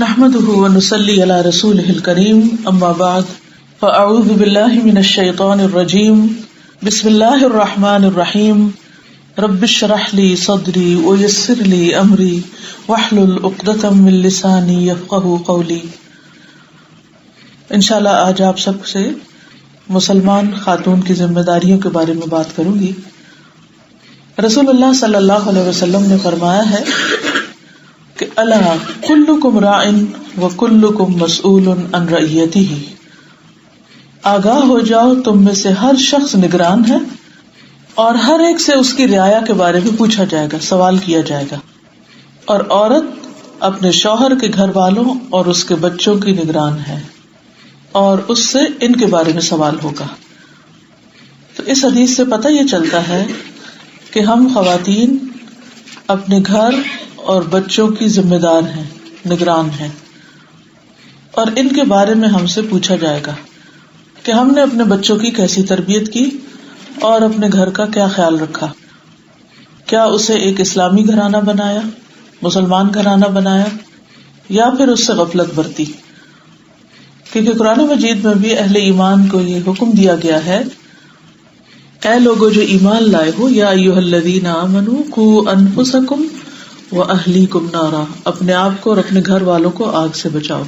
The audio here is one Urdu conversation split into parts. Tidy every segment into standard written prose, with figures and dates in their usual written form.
نحمده ونصلي على رسوله الكريم اما بعد فاعوذ بالله من الشيطان الرجيم بسم الله الرحمن الرحيم رب اشرح لي صدري ويسر لي امري واحلل عقدة من لساني يفقهوا قولي۔ انشاءاللہ آج آپ سب سے مسلمان خاتون کی ذمہ داریوں کے بارے میں بات کروں گی۔ رسول اللہ صلی اللہ علیہ وسلم نے فرمایا ہے کہ الا کلکم راع وکلکم مسئول عن رعیتہ، آگاہ ہو جاؤ تم میں سے ہر شخص نگران ہے اور ہر ایک سے اس کی رعایا کے بارے میں پوچھا جائے گا، سوال کیا جائے گا، اور عورت اپنے شوہر کے گھر والوں اور اس کے بچوں کی نگران ہے اور اس سے ان کے بارے میں سوال ہوگا۔ تو اس حدیث سے پتہ یہ چلتا ہے کہ ہم خواتین اپنے گھر اور بچوں کی ذمہ دار ہیں، نگران ہیں، اور ان کے بارے میں ہم سے پوچھا جائے گا کہ ہم نے اپنے بچوں کی کیسی تربیت کی اور اپنے گھر کا کیا خیال رکھا، کیا اسے ایک اسلامی گھرانہ بنایا، مسلمان گھرانہ بنایا، یا پھر اس سے غفلت برتی۔ کیونکہ قرآن مجید میں بھی اہل ایمان کو یہ حکم دیا گیا ہے، اے لوگو جو ایمان لائے ہو، یا ایھا الذین آمنوا قوا انفسکم واہلیکم نارا، اپنے آپ کو اور اپنے گھر والوں کو آگ سے بچاؤ۔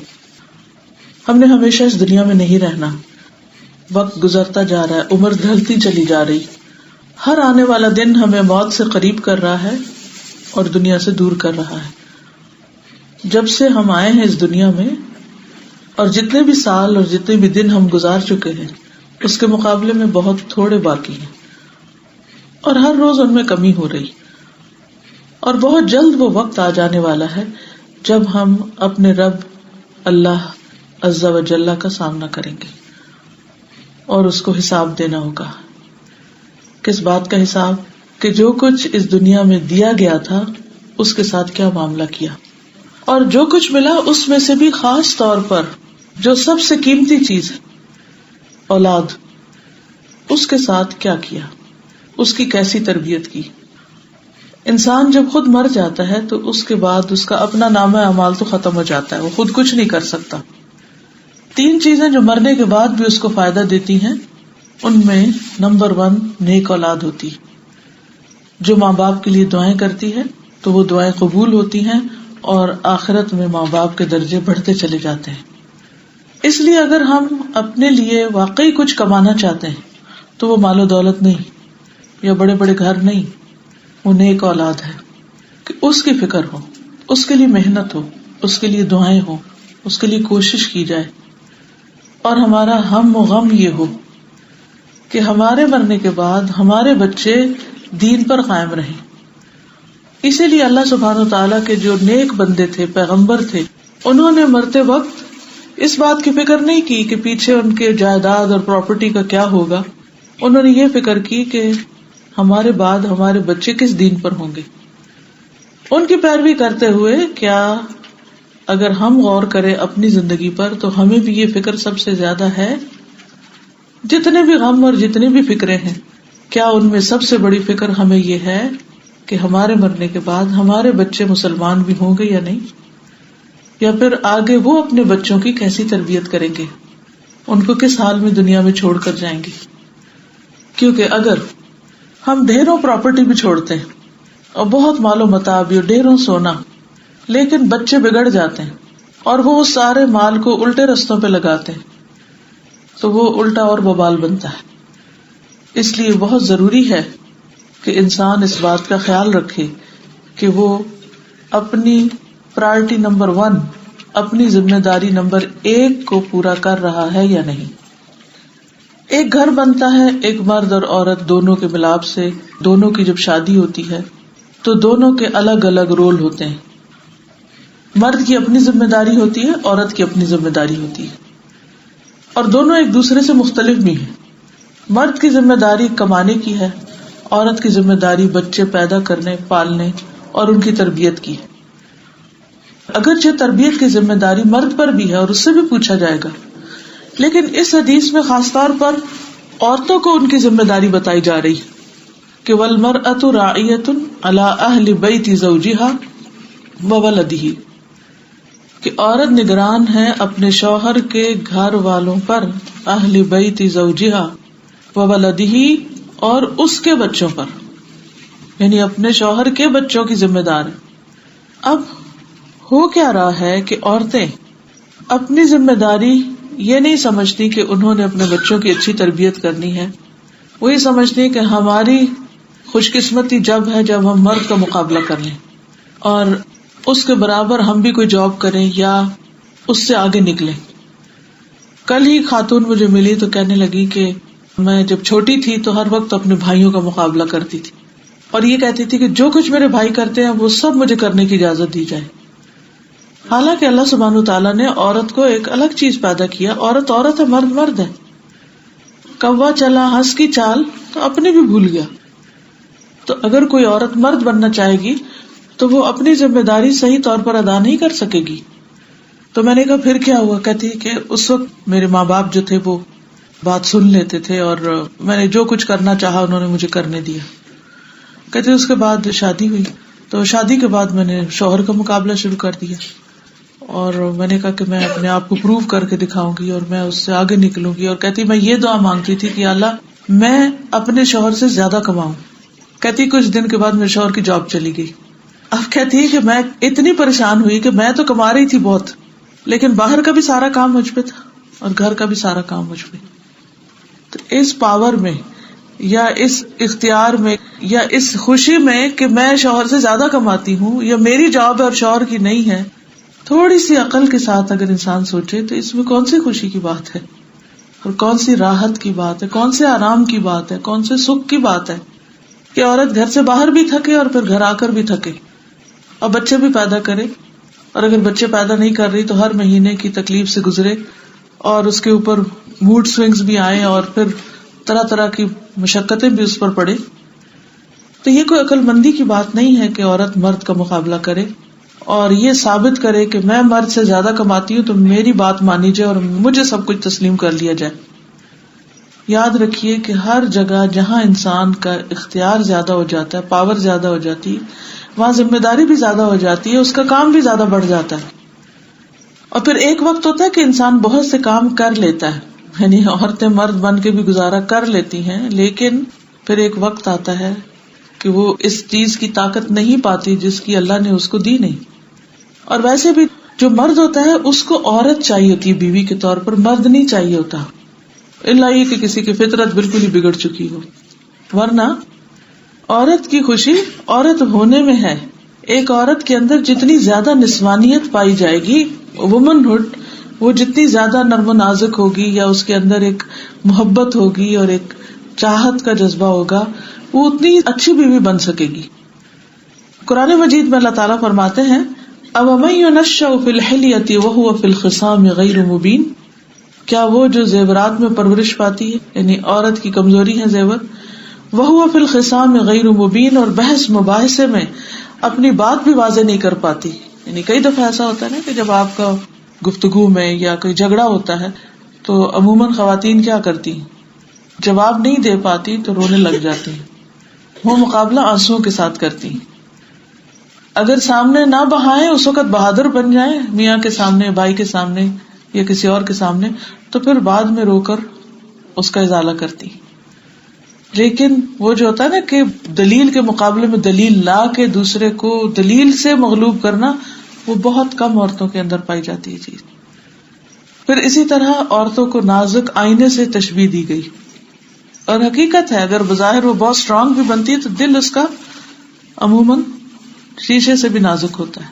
ہم نے ہمیشہ اس دنیا میں نہیں رہنا، وقت گزرتا جا رہا ہے، عمر ڈھلتی چلی جا رہی، ہر آنے والا دن ہمیں موت سے قریب کر رہا ہے اور دنیا سے دور کر رہا ہے۔ جب سے ہم آئے ہیں اس دنیا میں اور جتنے بھی سال اور جتنے بھی دن ہم گزار چکے ہیں اس کے مقابلے میں بہت تھوڑے باقی ہیں، اور ہر روز ان میں کمی ہو رہی، اور بہت جلد وہ وقت آ جانے والا ہے جب ہم اپنے رب اللہ عز و جل کا سامنا کریں گے اور اس کو حساب دینا ہوگا۔ کس بات کا حساب؟ کہ جو کچھ اس دنیا میں دیا گیا تھا اس کے ساتھ کیا معاملہ کیا، اور جو کچھ ملا اس میں سے بھی خاص طور پر جو سب سے قیمتی چیز ہے، اولاد، اس کے ساتھ کیا کیا، اس کی کیسی تربیت کی۔ انسان جب خود مر جاتا ہے تو اس کے بعد اس کا اپنا نامہ اعمال تو ختم ہو جاتا ہے، وہ خود کچھ نہیں کر سکتا۔ تین چیزیں جو مرنے کے بعد بھی اس کو فائدہ دیتی ہیں، ان میں نمبر 1 نیک اولاد ہوتی، جو ماں باپ کے لیے دعائیں کرتی ہے تو وہ دعائیں قبول ہوتی ہیں اور آخرت میں ماں باپ کے درجے بڑھتے چلے جاتے ہیں۔ اس لیے اگر ہم اپنے لیے واقعی کچھ کمانا چاہتے ہیں تو وہ مال و دولت نہیں یا بڑے بڑے گھر نہیں، وہ نیک اولاد ہے کہ اس کی فکر ہو، اس کے لیے محنت ہو، اس کے لیے دعائیں ہو، اس کے لیے کوشش کی جائے، اور ہمارا ہم و غم یہ ہو کہ ہمارے مرنے کے بعد ہمارے بچے دین پر قائم رہیں۔ اسی لیے اللہ سبحانہ و تعالیٰ کے جو نیک بندے تھے، پیغمبر تھے، انہوں نے مرتے وقت اس بات کی فکر نہیں کی کہ پیچھے ان کے جائیداد اور پراپرٹی کا کیا ہوگا، انہوں نے یہ فکر کی کہ ہمارے بعد ہمارے بچے کس دین پر ہوں گے۔ ان کی پیروی کرتے ہوئے کیا اگر ہم غور کریں اپنی زندگی پر تو ہمیں بھی یہ فکر سب سے زیادہ ہے؟ جتنے بھی غم اور جتنی بھی فکریں ہیں، کیا ان میں سب سے بڑی فکر ہمیں یہ ہے کہ ہمارے مرنے کے بعد ہمارے بچے مسلمان بھی ہوں گے یا نہیں، یا پھر آگے وہ اپنے بچوں کی کیسی تربیت کریں گے، ان کو کس حال میں دنیا میں چھوڑ کر جائیں گے؟ کیونکہ اگر ہم ڈھیروں پراپرٹی بھی چھوڑتے ہیں اور بہت مال و متاع بھی اور ڈھیروں سونا، لیکن بچے بگڑ جاتے ہیں اور وہ اس سارے مال کو الٹے رستوں پہ لگاتے ہیں تو وہ الٹا اور وبال بنتا ہے۔ اس لیے بہت ضروری ہے کہ انسان اس بات کا خیال رکھے کہ وہ اپنی پرائرٹی نمبر 1، اپنی ذمہ داری نمبر 1 کو پورا کر رہا ہے یا نہیں۔ ایک گھر بنتا ہے ایک مرد اور عورت دونوں کے ملاپ سے، دونوں کی جب شادی ہوتی ہے تو دونوں کے الگ الگ رول ہوتے ہیں، مرد کی اپنی ذمہ داری ہوتی ہے، عورت کی اپنی ذمہ داری ہوتی ہے، اور دونوں ایک دوسرے سے مختلف بھی ہیں۔ مرد کی ذمہ داری کمانے کی ہے، عورت کی ذمہ داری بچے پیدا کرنے، پالنے اور ان کی تربیت کی ہے۔ اگرچہ تربیت کی ذمہ داری مرد پر بھی ہے اور اس سے بھی پوچھا جائے گا، لیکن اس حدیث میں خاص طور پر عورتوں کو ان کی ذمہ داری بتائی جا رہی کہ والمرأة راعیۃ علی اہل بیت زوجہا وولدہ، کہ عورت نگران ہے اپنے شوہر کے گھر والوں پر، اہل بیت زوجہا وولدہ، اور اس کے بچوں پر، یعنی اپنے شوہر کے بچوں کی ذمہ دار ہے۔ اب ہو کیا رہا ہے کہ عورتیں اپنی ذمہ داری یہ نہیں سمجھتی کہ انہوں نے اپنے بچوں کی اچھی تربیت کرنی ہے، وہی سمجھتی کہ ہماری خوش قسمتی جب ہے جب ہم مرد کا مقابلہ کر لیں اور اس کے برابر ہم بھی کوئی جاب کریں یا اس سے آگے نکلیں۔ کل ہی خاتون مجھے ملی تو کہنے لگی کہ میں جب چھوٹی تھی تو ہر وقت اپنے بھائیوں کا مقابلہ کرتی تھی اور یہ کہتی تھی کہ جو کچھ میرے بھائی کرتے ہیں وہ سب مجھے کرنے کی اجازت دی جائے۔ حالانکہ اللہ سبحانہ وتعالیٰ نے عورت کو ایک الگ چیز پیدا کیا، عورت عورت ہے، مرد مرد ہے۔ کوا چلا ہنس کی چال تو اپنے بھی بھول گیا۔ تو اگر کوئی عورت مرد بننا چاہے گی تو وہ اپنی ذمہ داری صحیح طور پر ادا نہیں کر سکے گی۔ تو میں نے کہا پھر کیا ہوا؟ کہتی کہ اس وقت میرے ماں باپ جو تھے وہ بات سن لیتے تھے اور میں نے جو کچھ کرنا چاہا انہوں نے مجھے کرنے دیا۔ کہتے اس کے بعد شادی ہوئی تو شادی کے بعد میں نے شوہر کا مقابلہ شروع کر دیا اور میں نے کہا کہ میں اپنے آپ کو پروو کر کے دکھاؤں گی اور میں اس سے آگے نکلوں گی، اور کہتی میں یہ دعا مانگتی تھی کہ اللہ میں اپنے شوہر سے زیادہ کماؤں۔ کہتی کچھ دن کے بعد میرے شوہر کی جاب چلی گئی۔ اب کہتی ہے کہ میں اتنی پریشان ہوئی کہ میں تو کما رہی تھی بہت، لیکن باہر کا بھی سارا کام مجھ پہ تھا اور گھر کا بھی سارا کام مجھ پہ۔ تو اس پاور میں یا اس اختیار میں یا اس خوشی میں کہ میں شوہر سے زیادہ کماتی ہوں یا میری جاب ہے اور شوہر کی نہیں ہے، تھوڑی سی عقل کے ساتھ اگر انسان سوچے تو اس میں کون سی خوشی کی بات ہے اور کون سی راحت کی بات ہے، کون سے آرام کی بات ہے، کون سے سکھ کی بات ہے کہ عورت گھر سے باہر بھی تھکے اور پھر گھر آ کر بھی تھکے اور بچے بھی پیدا کرے، اور اگر بچے پیدا نہیں کر رہی تو ہر مہینے کی تکلیف سے گزرے اور اس کے اوپر موڈ سوئنگز بھی آئیں اور پھر طرح طرح کی مشقتیں بھی اس پر پڑے۔ تو یہ کوئی عقل مندی کی بات نہیں ہے کہ عورت مرد کا مقابلہ کرے اور یہ ثابت کرے کہ میں مرد سے زیادہ کماتی ہوں تو میری بات مانی جائے اور مجھے سب کچھ تسلیم کر لیا جائے۔ یاد رکھیے کہ ہر جگہ جہاں انسان کا اختیار زیادہ ہو جاتا ہے، پاور زیادہ ہو جاتی ہے، وہاں ذمہ داری بھی زیادہ ہو جاتی ہے، اس کا کام بھی زیادہ بڑھ جاتا ہے۔ اور پھر ایک وقت ہوتا ہے کہ انسان بہت سے کام کر لیتا ہے، یعنی عورتیں مرد بن کے بھی گزارا کر لیتی ہیں، لیکن پھر ایک وقت آتا ہے کہ وہ اس چیز کی طاقت نہیں پاتی جس کی اللہ نے اس کو دی نہیں۔ اور ویسے بھی جو مرد ہوتا ہے اس کو عورت چاہیے ہوتی ہے بیوی کے طور پر، مرد نہیں چاہیے ہوتا، الا یہ کہ کسی کی فطرت بالکل ہی بگڑ چکی ہو، ورنہ عورت کی خوشی عورت ہونے میں ہے۔ ایک عورت کے اندر جتنی زیادہ نسوانیت پائی جائے گی، وومن ہوڈ، وہ جتنی زیادہ نرم و نازک ہوگی یا اس کے اندر ایک محبت ہوگی اور ایک چاہت کا جذبہ ہوگا، وہ اتنی اچھی بیوی بن سکے گی۔ قرآن مجید میں اللہ تعالیٰ فرماتے ہیں أَوَمَن يُنَشَّأُ فِي الْحِلْيَةِ وَهُوَ فِي الْخِصَامِ غَيْرُ مُبِينٍ، کیا وہ جو زیورات میں پرورش پاتی ہے، یعنی عورت کی کمزوری ہے زیور، وَهُوَ فِي الْخِصَامِ غَيْرُ مُبِينٍ، اور بحث مباحثے میں اپنی بات بھی واضح نہیں کر پاتی۔ یعنی کئی دفعہ ایسا ہوتا ہے نا کہ جب آپ کا گفتگو میں یا کوئی جھگڑا ہوتا ہے تو عموماً خواتین کیا کرتی ہیں، جواب نہیں دے پاتی تو رونے لگ جاتی ہیں، وہ مقابلہ آنسوؤں کے ساتھ کرتی ہیں۔ اگر سامنے نہ بہائیں، اس وقت بہادر بن جائیں میاں کے سامنے، بھائی کے سامنے یا کسی اور کے سامنے، تو پھر بعد میں رو کر اس کا ازالہ کرتی۔ لیکن وہ جو ہوتا ہے نا کہ دلیل کے مقابلے میں دلیل لا کے دوسرے کو دلیل سے مغلوب کرنا، وہ بہت کم عورتوں کے اندر پائی جاتی ہے چیز۔ پھر اسی طرح عورتوں کو نازک آئینے سے تشبیہ دی گئی، اور حقیقت ہے اگر بظاہر وہ بہت اسٹرانگ بھی بنتی ہے تو دل اس کا عموماً شیشے سے بھی نازک ہوتا ہے۔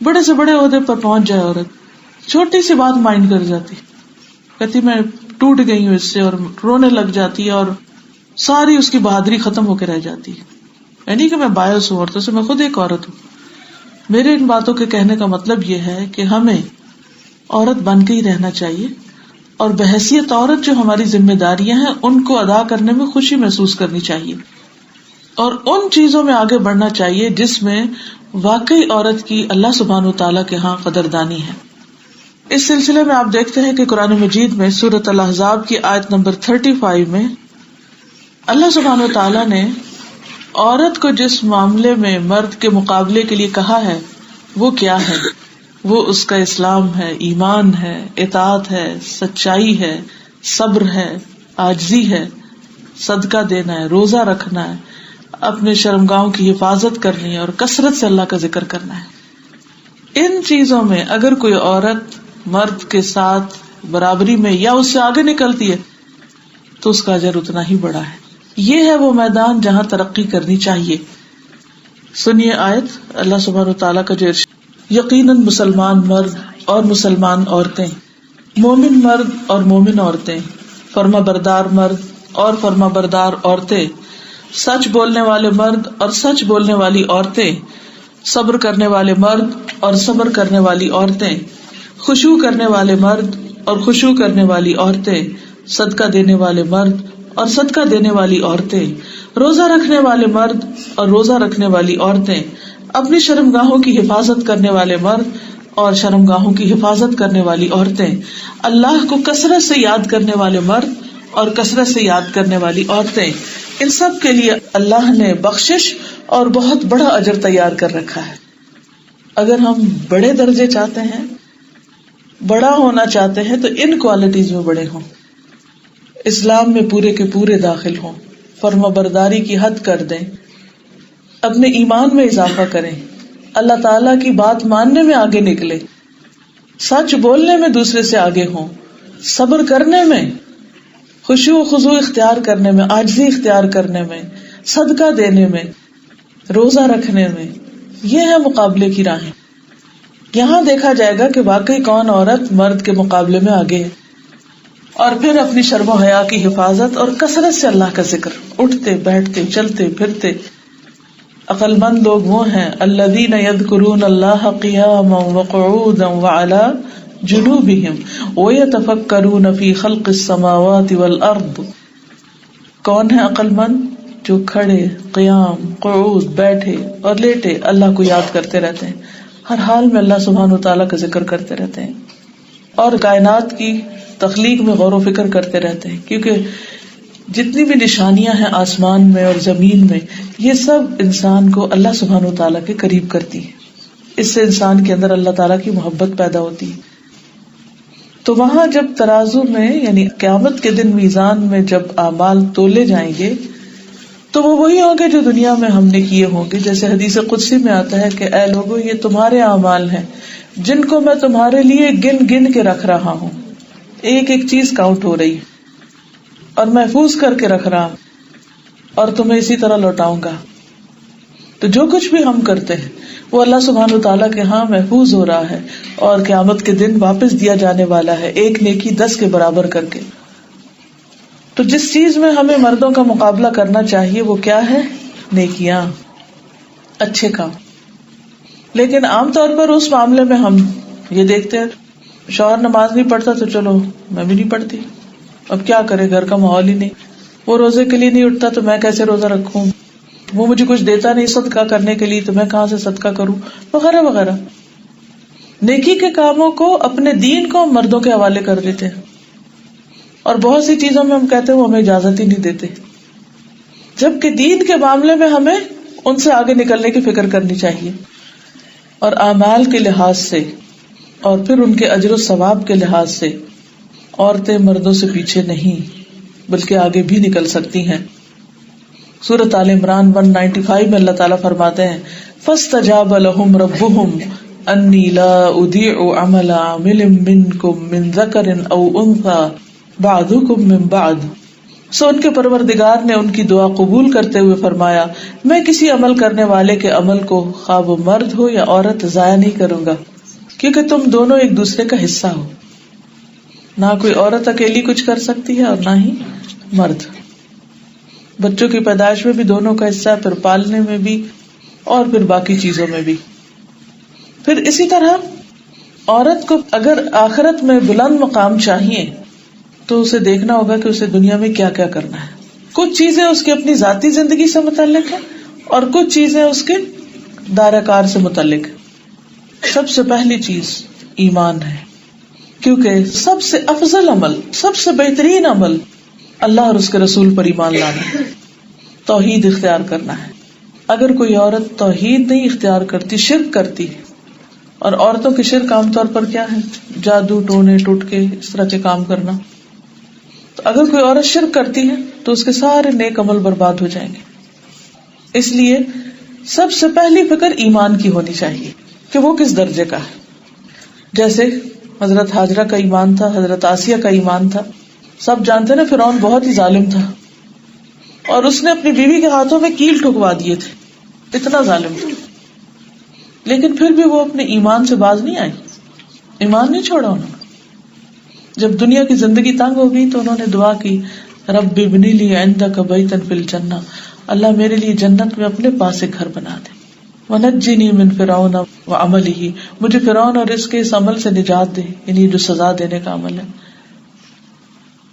بڑے سے بڑے عہدے پر پہنچ جائے عورت، چھوٹی سی بات مائنڈ کر جاتی، کہتی میں ٹوٹ گئی ہوں اس سے، اور رونے لگ جاتی ہے اور ساری اس کی بہادری ختم ہو کے رہ جاتی ہے۔ یعنی کہ میں باعث ہوں عورتوں سے، میں خود ایک عورت ہوں۔ میرے ان باتوں کے کہنے کا مطلب یہ ہے کہ ہمیں عورت بن کے ہی رہنا چاہیے، اور بحیثیت عورت جو ہماری ذمہ داریاں ہیں ان کو ادا کرنے میں خوشی محسوس کرنی چاہیے، اور ان چیزوں میں آگے بڑھنا چاہیے جس میں واقعی عورت کی اللہ سبحانہ وتعالیٰ کے ہاں قدردانی ہے۔ اس سلسلے میں آپ دیکھتے ہیں کہ قرآن مجید میں سورۃ الاحزاب کی آیت نمبر 35 میں اللہ سبحانہ وتعالیٰ نے عورت کو جس معاملے میں مرد کے مقابلے کے لیے کہا ہے وہ کیا ہے، وہ اس کا اسلام ہے، ایمان ہے، اطاعت ہے، سچائی ہے، صبر ہے، عاجزی ہے، صدقہ دینا ہے، روزہ رکھنا ہے، اپنے شرمگاہوں کی حفاظت کرنی ہے اور کثرت سے اللہ کا ذکر کرنا ہے. ان چیزوں میں اگر کوئی عورت مرد کے ساتھ برابری میں یا اس سے آگے نکلتی ہے تو اس کا اجر اتنا ہی بڑا ہے. یہ ہے وہ میدان جہاں ترقی کرنی چاہیے. سنیے آیت اللہ سبحانہ وتعالیٰ کا جو یقیناً مسلمان مرد اور مسلمان عورتیں، مومن مرد اور مومن عورتیں، فرما بردار مرد اور فرما بردار عورتیں، سچ بولنے والے مرد اور سچ بولنے والی عورتیں، صبر کرنے والے مرد اور صبر کرنے والی عورتیں، خشوع کرنے والے مرد اور خشوع کرنے والی عورتیں، صدقہ دینے والے مرد اور صدقہ دینے والی عورتیں، روزہ رکھنے والے مرد اور روزہ رکھنے والی عورتیں، اپنی شرمگاہوں کی حفاظت کرنے والے مرد اور شرمگاہوں کی حفاظت کرنے والی عورتیں، اللہ کو کثرت سے یاد کرنے والے مرد اور کثرت سے یاد کرنے والی عورتیں. ان سب کے لیے اللہ نے بخشش اور بہت بڑا اجر تیار کر رکھا ہے. اگر ہم بڑے درجے چاہتے ہیں، بڑا ہونا چاہتے ہیں تو ان کوالٹیز میں بڑے ہوں، اسلام میں پورے کے پورے داخل ہوں، فرما برداری کی حد کر دیں، اپنے ایمان میں اضافہ کریں، اللہ تعالیٰ کی بات ماننے میں آگے نکلے، سچ بولنے میں دوسرے سے آگے ہوں، صبر کرنے میں، خشوع و خضوع اختیار کرنے میں، عاجزی اختیار کرنے میں، صدقہ دینے میں، روزہ رکھنے میں. یہ ہے مقابلے کی راہیں. یہاں دیکھا جائے گا کہ واقعی کون عورت مرد کے مقابلے میں آگے ہے. اور پھر اپنی شرم و حیا کی حفاظت اور کثرت سے اللہ کا ذکر، اٹھتے بیٹھتے چلتے پھرتے. عقل مند لوگ وہ ہیں الذین یذکرون اللہ قیاما وقعودا وعلی جنوبہم ویتفکرون فی خلق السماوات والارض. کون ہے عقل مند؟ جو کھڑے، قیام، قعود، بیٹھے اور لیٹے اللہ کو یاد کرتے رہتے ہیں، ہر حال میں اللہ سبحانہ وتعالیٰ کا ذکر کرتے رہتے ہیں اور کائنات کی تخلیق میں غور و فکر کرتے رہتے ہیں. کیونکہ جتنی بھی نشانیاں ہیں آسمان میں اور زمین میں، یہ سب انسان کو اللہ سبحانہ وتعالیٰ کے قریب کرتی ہے. اس سے انسان کے اندر اللہ تعالیٰ کی محبت پیدا ہوتی ہے. تو وہاں جب ترازو میں یعنی قیامت کے دن میزان میں جب اعمال تولے جائیں گے تو وہ وہی ہوں گے جو دنیا میں ہم نے کیے ہوں گے. جیسے حدیث قدسی میں آتا ہے کہ اے لوگو، یہ تمہارے اعمال ہیں جن کو میں تمہارے لیے گن گن کے رکھ رہا ہوں. ایک ایک چیز کاؤنٹ ہو رہی اور محفوظ کر کے رکھ رہا اور تمہیں اسی طرح لوٹاؤں گا. تو جو کچھ بھی ہم کرتے ہیں وہ اللہ سبحانہ وتعالیٰ کے ہاں محفوظ ہو رہا ہے اور قیامت کے دن واپس دیا جانے والا ہے، ایک نیکی 10 کے برابر کر کے. تو جس چیز میں ہمیں مردوں کا مقابلہ کرنا چاہیے وہ کیا ہے؟ نیکیاں، اچھے کام. لیکن عام طور پر اس معاملے میں ہم یہ دیکھتے ہیں شوہر نماز نہیں پڑھتا تو چلو میں بھی نہیں پڑھتی، اب کیا کرے، گھر کا ماحول ہی نہیں، وہ روزے کے لیے نہیں اٹھتا تو میں کیسے روزہ رکھوں، وہ مجھے کچھ دیتا نہیں صدقہ کرنے کے لیے تو میں کہاں سے صدقہ کروں، وغیرہ وغیرہ. نیکی کے کاموں کو، اپنے دین کو مردوں کے حوالے کر دیتے ہیں اور بہت سی چیزوں میں ہم کہتے ہیں وہ ہمیں اجازت ہی نہیں دیتے، جبکہ دین کے معاملے میں ہمیں ان سے آگے نکلنے کی فکر کرنی چاہیے. اور اعمال کے لحاظ سے اور پھر ان کے اجر و ثواب کے لحاظ سے عورتیں مردوں سے پیچھے نہیں بلکہ آگے بھی نکل سکتی ہیں. سورۃ آل عمران 195 میں اللہ تعالیٰ فرماتے ہیں فَاسْتَجَابَ لَهُمْ رَبُّهُمْ أَنِّي لَا أُضِيعُ عَمَلَ عَامِلٍ مِّنكُم مِّن ذَكَرٍ أَوْ أُنثَىٰ بَعْضُكُم مِّن بَعْضٍ. سو ان کے پروردگار نے ان کی دعا قبول کرتے ہوئے فرمایا میں کسی عمل کرنے والے کے عمل کو خواہ وہ مرد ہو یا عورت ضائع نہیں کروں گا، کیونکہ تم دونوں ایک دوسرے کا حصہ ہو. نہ کوئی عورت اکیلی کچھ کر سکتی ہے اور نہ ہی مرد. بچوں کی پیدائش میں بھی دونوں کا حصہ ہے، پھر پالنے میں بھی اور پھر باقی چیزوں میں بھی. پھر اسی طرح عورت کو اگر آخرت میں بلند مقام چاہیے تو اسے دیکھنا ہوگا کہ اسے دنیا میں کیا کیا کرنا ہے. کچھ چیزیں اس کی اپنی ذاتی زندگی سے متعلق ہے اور کچھ چیزیں اس کے دائرہ کار سے متعلق ہے. سب سے پہلی چیز ایمان ہے، کیونکہ سب سے افضل عمل، سب سے بہترین عمل اللہ اور اس کے رسول پر ایمان لانا ہے، توحید اختیار کرنا ہے. اگر کوئی عورت توحید نہیں اختیار کرتی، شرک کرتی اور عورتوں کے شرک عام طور پر کیا ہے؟ جادو ٹونے ٹوٹکے اس طرح کے کام کرنا. تو اگر کوئی عورت شرک کرتی ہے تو اس کے سارے نیک عمل برباد ہو جائیں گے. اس لیے سب سے پہلی فکر ایمان کی ہونی چاہیے کہ وہ کس درجے کا ہے. جیسے حضرت ہاجرہ کا ایمان تھا, حضرت آسیہ کا ایمان تھا. سب جانتے نا فرعون بہت ہی ظالم تھا, اور اس نے اپنی بیوی کے ہاتھوں میں کیل ٹھکوا دیے تھے, اتنا ظالم تھا. لیکن پھر بھی وہ اپنے ایمان سے باز نہیں آئی, ایمان نہیں چھوڑا انہوں نے. جب دنیا کی زندگی تنگ ہو گئی تو انہوں نے دعا کی, رب ابنی لی عندک بیتا فی الجنہ, اللہ میرے لیے جنت میں اپنے پاس ایک گھر بنا دے. ونجنی من فرعون وعملہ, مجھے فرعون اور اس کے اس عمل سے نجات دے, یعنی جو سزا دینے کا عمل ہے.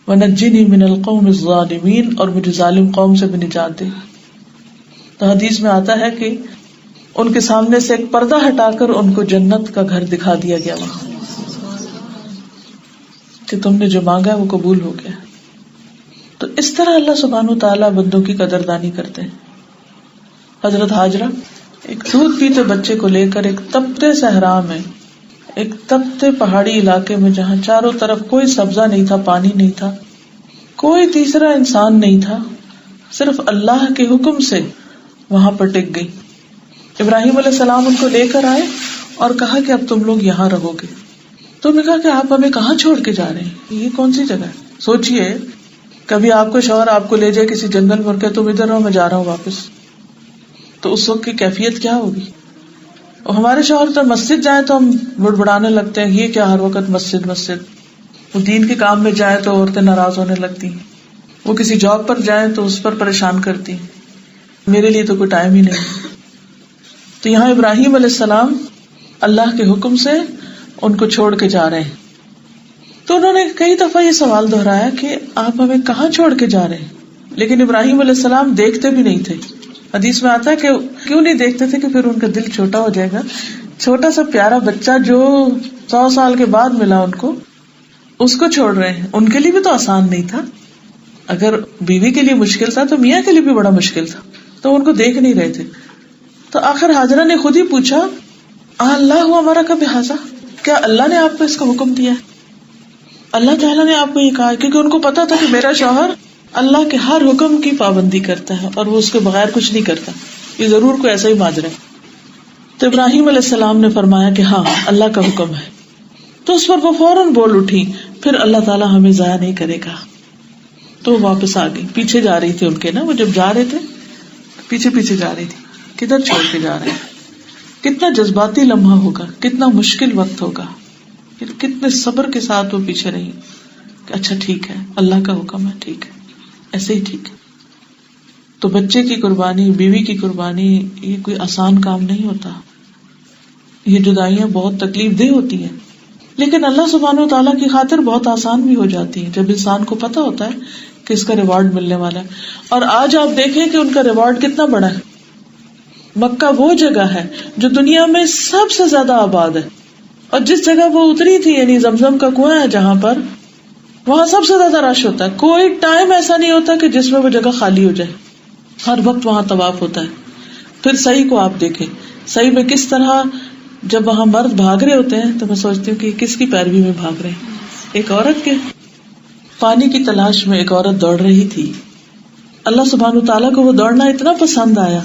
ونجنی من القوم الظالمین, اور مجھے ظالم قوم سے بھی نجات دے. تو حدیث میں آتا ہے کہ ان کے سامنے سے ایک پردہ ہٹا کر ان کو جنت کا گھر دکھا دیا گیا وہاں, کہ تم نے جو مانگا وہ قبول ہو گیا. تو اس طرح اللہ سبحانہ و تعالیٰ بندوں کی قدردانی کرتے ہیں. حضرت ہاجرہ ایک دودھ پیتے بچے کو لے کر ایک تپتے صحرا میں, ایک تپتے پہاڑی علاقے میں, جہاں چاروں طرف کوئی سبزہ نہیں تھا, پانی نہیں تھا, کوئی تیسرا انسان نہیں تھا, صرف اللہ کے حکم سے وہاں پر ٹک گئی. ابراہیم علیہ السلام ان کو لے کر آئے اور کہا کہ اب تم لوگ یہاں رہو گے. تو انہوں نے کہا کہ آپ ہمیں کہاں چھوڑ کے جا رہے ہیں, یہ کون سی جگہ ہے؟ سوچئے کبھی آپ کو شوہر آپ کو لے جائے کسی جنگل میں اور کہ تم ادھر رہو میں جا رہا ہوں واپس, تو اس وقت کی کیفیت کیا ہوگی؟ اور ہمارے شوہر تو مسجد جائیں تو ہم بڑبڑانے لگتے ہیں, یہ کیا ہر وقت مسجد مسجد. وہ دین کے کام میں جائیں تو عورتیں ناراض ہونے لگتی ہیں, وہ کسی جاب پر جائیں تو اس پر پریشان کرتی ہیں, میرے لیے تو کوئی ٹائم ہی نہیں. تو یہاں ابراہیم علیہ السلام اللہ کے حکم سے ان کو چھوڑ کے جا رہے ہیں. تو انہوں نے کئی دفعہ یہ سوال دہرایا کہ آپ ہمیں کہاں چھوڑ کے جا رہے ہیں, لیکن ابراہیم علیہ السلام دیکھتے بھی نہیں تھے. حدیث میں آتا ہے کہ کیوں نہیں دیکھتے تھے, کہ پھر ان کا دل چھوٹا ہو جائے گا. چھوٹا سا پیارا بچہ جو 100 سال کے بعد ملا ان کو, اس کو چھوڑ رہے ہیں. ان کے لیے بھی تو آسان نہیں تھا, اگر بیوی کے لیے مشکل تھا تو میاں کے لیے بھی بڑا مشکل تھا. تو ان کو دیکھ نہیں رہے تھے. تو آخر ہاجرہ نے خود ہی پوچھا, اللہ ہمارا کا بحاظہ, کیا اللہ نے آپ کو اس کا حکم دیا ہے؟ اللہ تعالیٰ نے آپ کو یہ کہا, کیونکہ ان کو پتا تھا کہ میرا شوہر اللہ کے ہر حکم کی پابندی کرتا ہے اور وہ اس کے بغیر کچھ نہیں کرتا, یہ ضرور کوئی ایسا ہی ماجرا ہے. تو ابراہیم علیہ السلام نے فرمایا کہ ہاں اللہ کا حکم ہے. تو اس پر وہ فوراً بول اٹھی, پھر اللہ تعالیٰ ہمیں ضائع نہیں کرے گا. تو وہ واپس آ گئی, پیچھے جا رہی تھی ان کے نا, وہ جب جا رہے تھے پیچھے پیچھے جا رہی تھی, کدھر چھوڑ کے جا رہے ہیں. کتنا جذباتی لمحہ ہوگا, کتنا مشکل وقت ہوگا, کتنے صبر کے ساتھ وہ پیچھے رہی کہ اچھا ٹھیک ہے اللہ کا حکم ہے, ٹھیک ہے ایسے ہی ٹھیک ہے. تو بچے کی قربانی, بیوی کی قربانی, یہ کوئی آسان کام نہیں ہوتا. یہ جدائیاں بہت تکلیف دہ ہوتی ہیں, لیکن اللہ سبحانہ و تعالیٰ کی خاطر بہت آسان بھی ہو جاتی ہیں جب انسان کو پتا ہوتا ہے کہ اس کا ریوارڈ ملنے والا ہے. اور آج آپ دیکھیں کہ ان کا ریوارڈ کتنا بڑا ہے. مکہ وہ جگہ ہے جو دنیا میں سب سے زیادہ آباد ہے, اور جس جگہ وہ اتری تھی یعنی زمزم کا کنواں ہے جہاں پر, وہاں سب سے زیادہ رش ہوتا ہے. کوئی ٹائم ایسا نہیں ہوتا کہ جس میں وہ جگہ خالی ہو جائے, ہر وقت وہاں طواف ہوتا ہے. پھر صحیح کو آپ دیکھیں, صحیح میں کس طرح جب وہاں مرد بھاگ رہے ہوتے ہیں تو میں سوچتی ہوں کہ کس کی پیروی میں بھاگ رہے ہیں. ایک عورت کے پانی کی تلاش میں ایک عورت دوڑ رہی تھی. اللہ سبحانہ وتعالیٰ کو وہ دوڑنا اتنا پسند آیا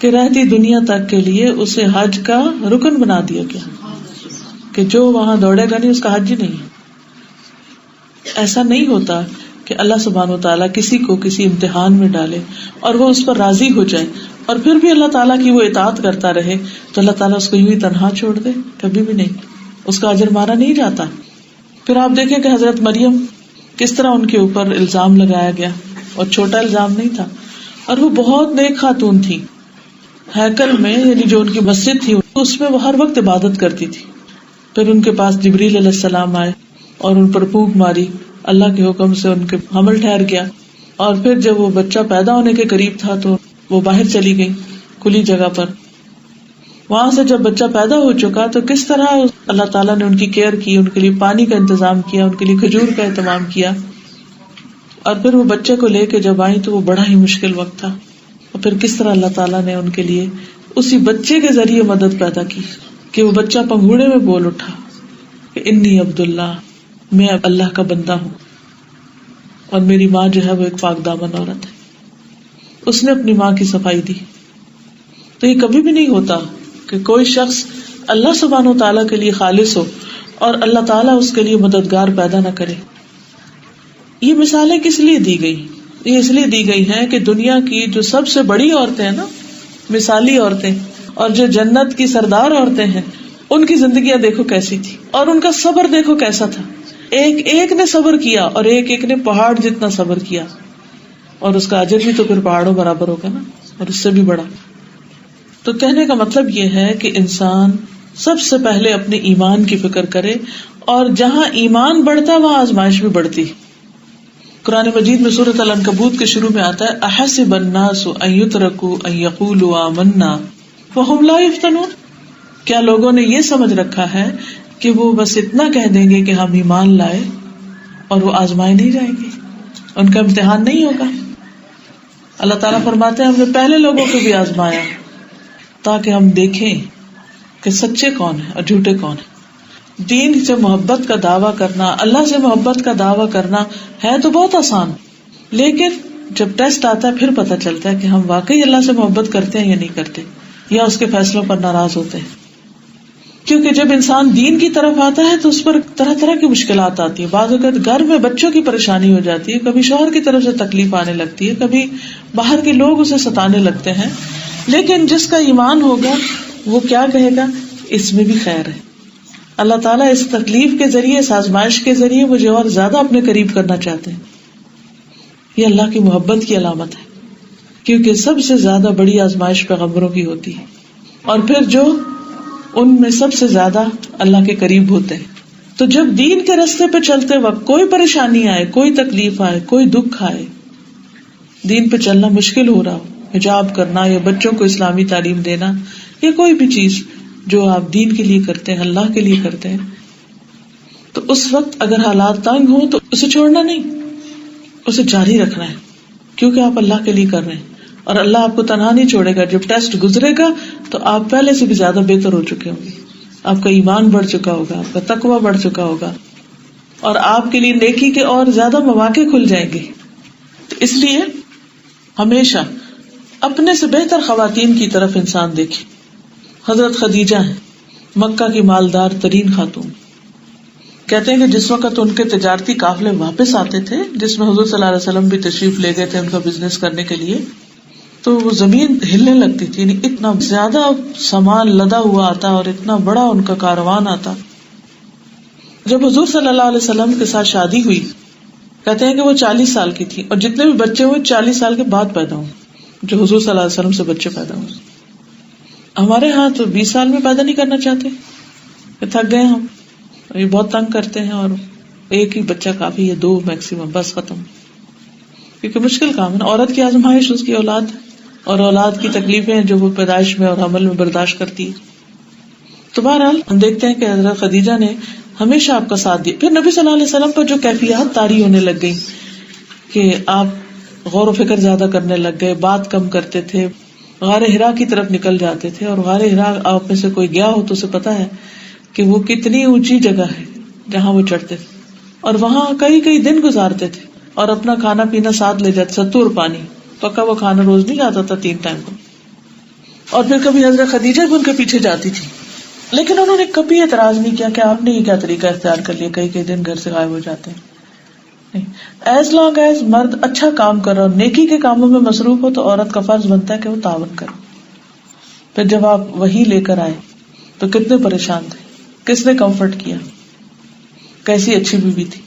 کہ رہتی دنیا تک کے لیے اسے حج کا رکن بنا دیا گیا, کہ جو وہاں دوڑے گا نہیں اس کا حج ہی نہیں. ایسا نہیں ہوتا کہ اللہ سبحانہ وتعالیٰ کسی کو کسی امتحان میں ڈالے اور وہ اس پر راضی ہو جائے اور پھر بھی اللہ تعالیٰ کی وہ اطاعت کرتا رہے تو اللہ تعالیٰ اس کو یوں ہی تنہا چھوڑ دے, کبھی بھی نہیں. اس کا اجر مارا نہیں جاتا. پھر آپ دیکھیں کہ حضرت مریم کس طرح ان کے اوپر الزام لگایا گیا, اور چھوٹا الزام نہیں تھا, اور وہ بہت نیک خاتون تھی. ہیکل میں یعنی جو ان کی مسجد تھی اس میں وہ ہر وقت عبادت کرتی تھی. پھر ان کے پاس جبریل علیہ السلام آئے اور ان پر پھونک ماری, اللہ کے حکم سے ان کے حمل ٹھہر گیا. اور پھر جب وہ بچہ پیدا ہونے کے قریب تھا تو وہ باہر چلی گئی کھلی جگہ پر. وہاں سے جب بچہ پیدا ہو چکا تو کس طرح اللہ تعالیٰ نے ان کی کیئر کی, ان کے لیے پانی کا انتظام کیا, ان کے لیے کھجور کا اہتمام کیا. اور پھر وہ بچے کو لے کے جب آئی تو وہ بڑا ہی مشکل وقت تھا, اور پھر کس طرح اللہ تعالیٰ نے ان کے لیے اسی بچے کے ذریعے مدد پیدا کی. کہ وہ بچہ پنگوڑے میں بول اٹھا کہ انی عبداللہ، میں اللہ کا بندہ ہوں، اور میری ماں جو ہے وہ ایک پاک دامن عورت ہے. اس نے اپنی ماں کی صفائی دی. تو یہ کبھی بھی نہیں ہوتا کہ کوئی شخص اللہ سبحانہ و تعالیٰ کے لیے خالص ہو اور اللہ تعالیٰ اس کے لیے مددگار پیدا نہ کرے. یہ مثالیں کس لیے دی گئی؟ یہ اس لیے دی گئی ہیں کہ دنیا کی جو سب سے بڑی عورتیں ہیں نا، مثالی عورتیں، اور جو جنت کی سردار عورتیں ہیں، ان کی زندگیاں دیکھو کیسی تھی، اور ان کا صبر دیکھو کیسا تھا. ایک ایک نے صبر کیا، اور ایک ایک نے پہاڑ جتنا صبر کیا، اور اس کا اجر بھی تو پھر پہاڑوں برابر ہوگا نا، اور اس سے بھی بڑا. تو کہنے کا مطلب یہ ہے کہ انسان سب سے پہلے اپنے ایمان کی فکر کرے، اور جہاں ایمان بڑھتا وہاں آزمائش بھی بڑھتی. قرآن مجید میں سورۃ العنکبوت کے شروع میں آتا ہے احسب الناس ان یترکوا ان یقولوا آمنا وہم لا یفتنون. کیا لوگوں نے یہ سمجھ رکھا ہے کہ وہ بس اتنا کہہ دیں گے کہ ہم ایمان لائے اور وہ آزمائے نہیں جائیں گے، ان کا امتحان نہیں ہوگا؟ اللہ تعالیٰ فرماتے ہیں ہم نے پہلے لوگوں کو بھی آزمایا تاکہ ہم دیکھیں کہ سچے کون ہیں اور جھوٹے کون ہیں. دین سے محبت کا دعویٰ کرنا، اللہ سے محبت کا دعویٰ کرنا ہے تو بہت آسان، لیکن جب ٹیسٹ آتا ہے پھر پتہ چلتا ہے کہ ہم واقعی اللہ سے محبت کرتے ہیں یا نہیں کرتے، یا اس کے فیصلوں پر ناراض ہوتے ہیں. کیونکہ جب انسان دین کی طرف آتا ہے تو اس پر طرح طرح کی مشکلات آتی ہیں. بعض اوقات گھر میں بچوں کی پریشانی ہو جاتی ہے، کبھی شوہر کی طرف سے تکلیف آنے لگتی ہے، کبھی باہر کے لوگ اسے ستانے لگتے ہیں. لیکن جس کا ایمان ہوگا وہ کیا کہے گا؟ اس میں بھی خیر ہے. اللہ تعالیٰ اس تکلیف کے ذریعے، اس آزمائش کے ذریعے مجھے اور زیادہ اپنے قریب کرنا چاہتے ہیں. یہ اللہ کی محبت کی علامت ہے، کیونکہ سب سے زیادہ بڑی آزمائش پیغمبروں کی ہوتی ہے، اور پھر جو ان میں سب سے زیادہ اللہ کے قریب ہوتے ہیں. تو جب دین کے راستے پہ چلتے وقت کوئی پریشانی آئے، کوئی تکلیف آئے، کوئی دکھ آئے، دین پہ چلنا مشکل ہو رہا ہو، حجاب کرنا یا بچوں کو اسلامی تعلیم دینا یا کوئی بھی چیز جو آپ دین کے لیے کرتے ہیں، اللہ کے لیے کرتے ہیں، تو اس وقت اگر حالات تنگ ہوں تو اسے چھوڑنا نہیں، اسے جاری رکھنا ہے، کیونکہ آپ اللہ کے لیے کر رہے ہیں، اور اللہ آپ کو تنہا نہیں چھوڑے گا. جب ٹیسٹ گزرے گا تو آپ پہلے سے بھی زیادہ بہتر ہو چکے ہوں گے، آپ کا ایمان بڑھ چکا ہوگا، آپ کا تقویٰ بڑھ چکا ہوگا، اور آپ کے لیے نیکی کے اور زیادہ مواقع کھل جائیں گے. تو اس لیے ہمیشہ اپنے سے بہتر خواتین کی طرف انسان دیکھے. حضرت خدیجہ ہیں، مکہ کی مالدار ترین خاتون. کہتے ہیں کہ جس وقت ان کے تجارتی قافلے واپس آتے تھے، جس میں حضور صلی اللہ علیہ وسلم بھی تشریف لے گئے تھے ان کا بزنس کرنے کے لیے، تو وہ زمین ہلنے لگتی تھی، یعنی اتنا زیادہ سامان لدا ہوا آتا اور اتنا بڑا ان کا کاروان آتا. جب حضور صلی اللہ علیہ وسلم کے ساتھ شادی ہوئی، کہتے ہیں کہ وہ 40 سال کی تھی، اور جتنے بھی بچے ہوئے 40 سال کے بعد پیدا ہوئے، جو حضور صلی اللہ علیہ وسلم سے بچے پیدا ہوئے. ہمارے ہاں تو 20 سال میں پیدا نہیں کرنا چاہتے کہ تھک گئے ہم، یہ بہت تنگ کرتے ہیں، اور ایک ہی بچہ کافی ہے، 2 میکسیمم، بس ختم. کیونکہ مشکل کام ہے نا، عورت کی آزمائش اس کی اولاد، اور اولاد کی تکلیفیں جو وہ پیدائش میں اور حمل میں برداشت کرتی ہے. تو بہرحال ہم دیکھتے ہیں کہ حضرت خدیجہ نے ہمیشہ آپ کا ساتھ دیا. پھر نبی صلی اللہ علیہ وسلم پر جو کیفیات طاری ہونے لگ گئی کہ آپ غور و فکر زیادہ کرنے لگ گئے، بات کم کرتے تھے، غار ہرا کی طرف نکل جاتے تھے. اور غار ہرا آپ میں سے کوئی گیا ہو تو اسے پتا ہے کہ وہ کتنی اونچی جگہ ہے جہاں وہ چڑھتے تھے، اور وہاں کئی کئی دن گزارتے تھے، اور اپنا کھانا پینا ساتھ لے جاتے، ستو اور پانی، پکا وہ کھانا روز نہیں جاتا تھا 3 ٹائم کو. اور پھر کبھی حضرت خدیجہ بھی ان کے پیچھے جاتی تھی، لیکن انہوں نے کبھی اعتراض نہیں کیا کہ آپ نے یہ کیا طریقہ اختیار کر لیا، کئی کئی دن گھر سے غائب ہو جاتے ہیں. ایز لانگ ایز مرد اچھا کام کر رہا ہو، نیکی کے کاموں میں مصروف ہو، تو عورت کا فرض بنتا ہے کہ وہ تعاون کرے. پھر جب آپ وہی لے کر آئے تو کتنے پریشان تھے، کس نے کمفرٹ کیا، کیسی اچھی بیوی تھی.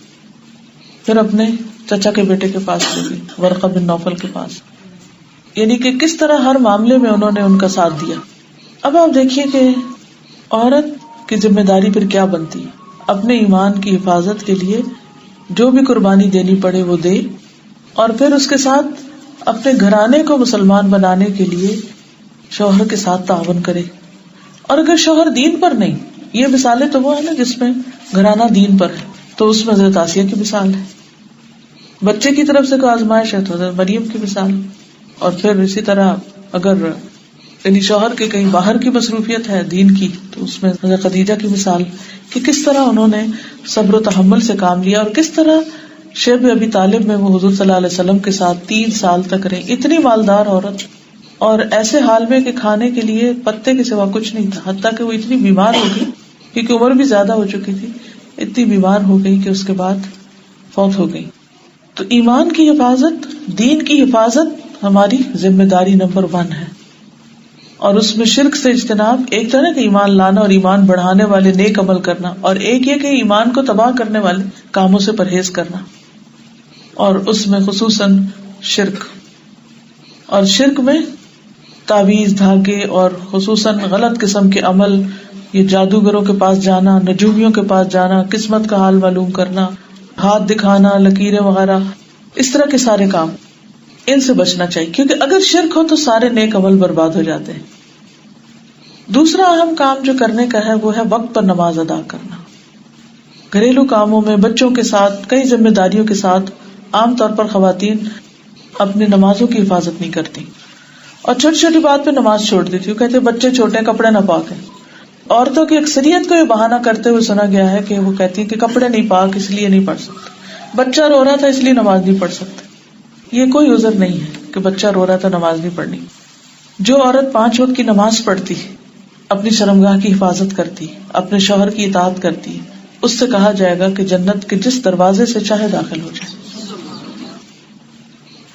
پھر اپنے چچا کے بیٹے کے پاس لے گئی، ورقہ بن نوفل کے پاس، یعنی کہ کس طرح ہر معاملے میں انہوں نے ان کا ساتھ دیا. اب آپ دیکھیے کہ عورت کی ذمہ داری پھر کیا بنتی ہے، اپنے ایمان کی حفاظت کے لیے جو بھی قربانی دینی پڑے وہ دے، اور پھر اس کے ساتھ اپنے گھرانے کو مسلمان بنانے کے لیے شوہر کے ساتھ تعاون کرے. اور اگر شوہر دین پر نہیں، یہ مثالیں تو وہ ہے نا جس میں گھرانہ دین پر ہے، تو اس میں حضرت آسیہ کی مثال ہے. بچے کی طرف سے کوئی آزمائش ہے تو حضرت مریم کی مثال. اور پھر اسی طرح اگر یعنی شوہر کے کہیں باہر کی مصروفیت ہے دین کی، تو اس میں حضرت خدیجہ کی مثال کہ کس طرح انہوں نے صبر و تحمل سے کام لیا، اور کس طرح شیب ابی طالب میں وہ حضور صلی اللہ علیہ وسلم کے ساتھ 3 سال تک رہی، اتنی مالدار عورت، اور ایسے حال میں کہ کھانے کے لیے پتے کے سوا کچھ نہیں تھا، حتیٰ کہ وہ اتنی بیمار ہو گئی کیونکہ عمر بھی زیادہ ہو چکی تھی، اتنی بیمار ہو گئی کہ اس کے بعد فوت ہو گئی. تو ایمان کی حفاظت، دین کی حفاظت ہماری ذمہ داری نمبر 1 ہے، اور اس میں شرک سے اجتناب، ایک طرح کہ ایمان لانا اور ایمان بڑھانے والے نیک عمل کرنا، اور ایک یہ کہ ایمان کو تباہ کرنے والے کاموں سے پرہیز کرنا، اور اس میں خصوصاً شرک، اور شرک میں تعویذ، دھاگے، اور خصوصاً غلط قسم کے عمل، یہ جادوگروں کے پاس جانا، نجومیوں کے پاس جانا، قسمت کا حال معلوم کرنا، ہاتھ دکھانا، لکیریں وغیرہ، اس طرح کے سارے کام، ان سے بچنا چاہیے، کیونکہ اگر شرک ہو تو سارے نیک عمل برباد ہو جاتے ہیں. دوسرا اہم کام جو کرنے کا ہے وہ ہے وقت پر نماز ادا کرنا. گھریلو کاموں میں بچوں کے ساتھ، کئی ذمہ داریوں کے ساتھ عام طور پر خواتین اپنی نمازوں کی حفاظت نہیں کرتی، اور چھوٹی چھوٹی بات پہ نماز چھوڑ دیتی. وہ کہتے ہیں بچے چھوٹے ہیں، کپڑے نہ پاک ہیں. عورتوں کی اکثریت کو یہ بہانہ کرتے ہوئے سنا گیا ہے کہ وہ کہتی ہیں کہ کپڑے نہیں پاک اس لیے نہیں پڑھ سکتے، بچہ رو رہا تھا اس لیے نماز نہیں پڑھ سکتے. یہ کوئی عذر نہیں ہے کہ بچہ رو رہا تھا نماز نہیں پڑھنی. جو عورت 5 وقت کی نماز پڑھتی، اپنی شرمگاہ کی حفاظت کرتی، اپنے شوہر کی اطاعت کرتی، اس سے کہا جائے گا کہ جنت کے جس دروازے سے چاہے داخل ہو جائے.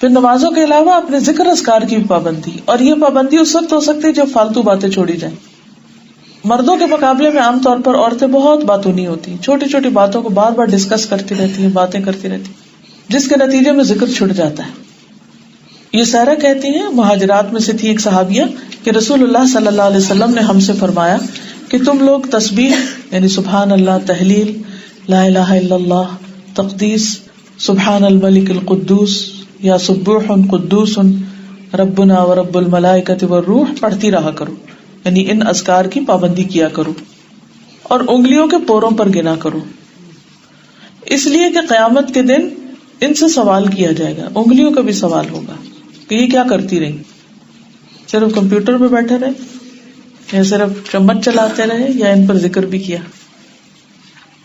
پھر نمازوں کے علاوہ اپنے ذکر اذکار کی بھی پابندی، اور یہ پابندی اس وقت ہو سکتی ہے جب فالتو باتیں چھوڑی جائیں. مردوں کے مقابلے میں عام طور پر عورتیں بہت باتونی ہوتی ہیں، چھوٹی چھوٹی باتوں کو بار بار ڈسکس کرتی رہتی ہیں، باتیں کرتی رہتی ہیں، جس کے نتیجے میں ذکر چھٹ جاتا ہے. یہ سارا کہتی ہیں، مہاجرات میں سے تھی ایک صحابیہ، کہ رسول اللہ صلی اللہ علیہ وسلم نے ہم سے فرمایا کہ تم لوگ تسبیح یعنی سبحان اللہ، تحلیل، لا الہ الا اللہ، تقدیس، سبحان الملک القدوس یا سبوح قدوس ربنا ورب الملائکۃ والروح پڑھتی رہا کرو، یعنی ان اذکار کی پابندی کیا کرو، اور انگلیوں کے پوروں پر گنا کرو، اس لیے کہ قیامت کے دن ان سے سوال کیا جائے گا، انگلیوں کا بھی سوال ہوگا کہ یہ کیا کرتی رہی، صرف کمپیوٹر پہ بیٹھے رہے یا صرف چمچ چلاتے رہے یا ان پر ذکر بھی کیا.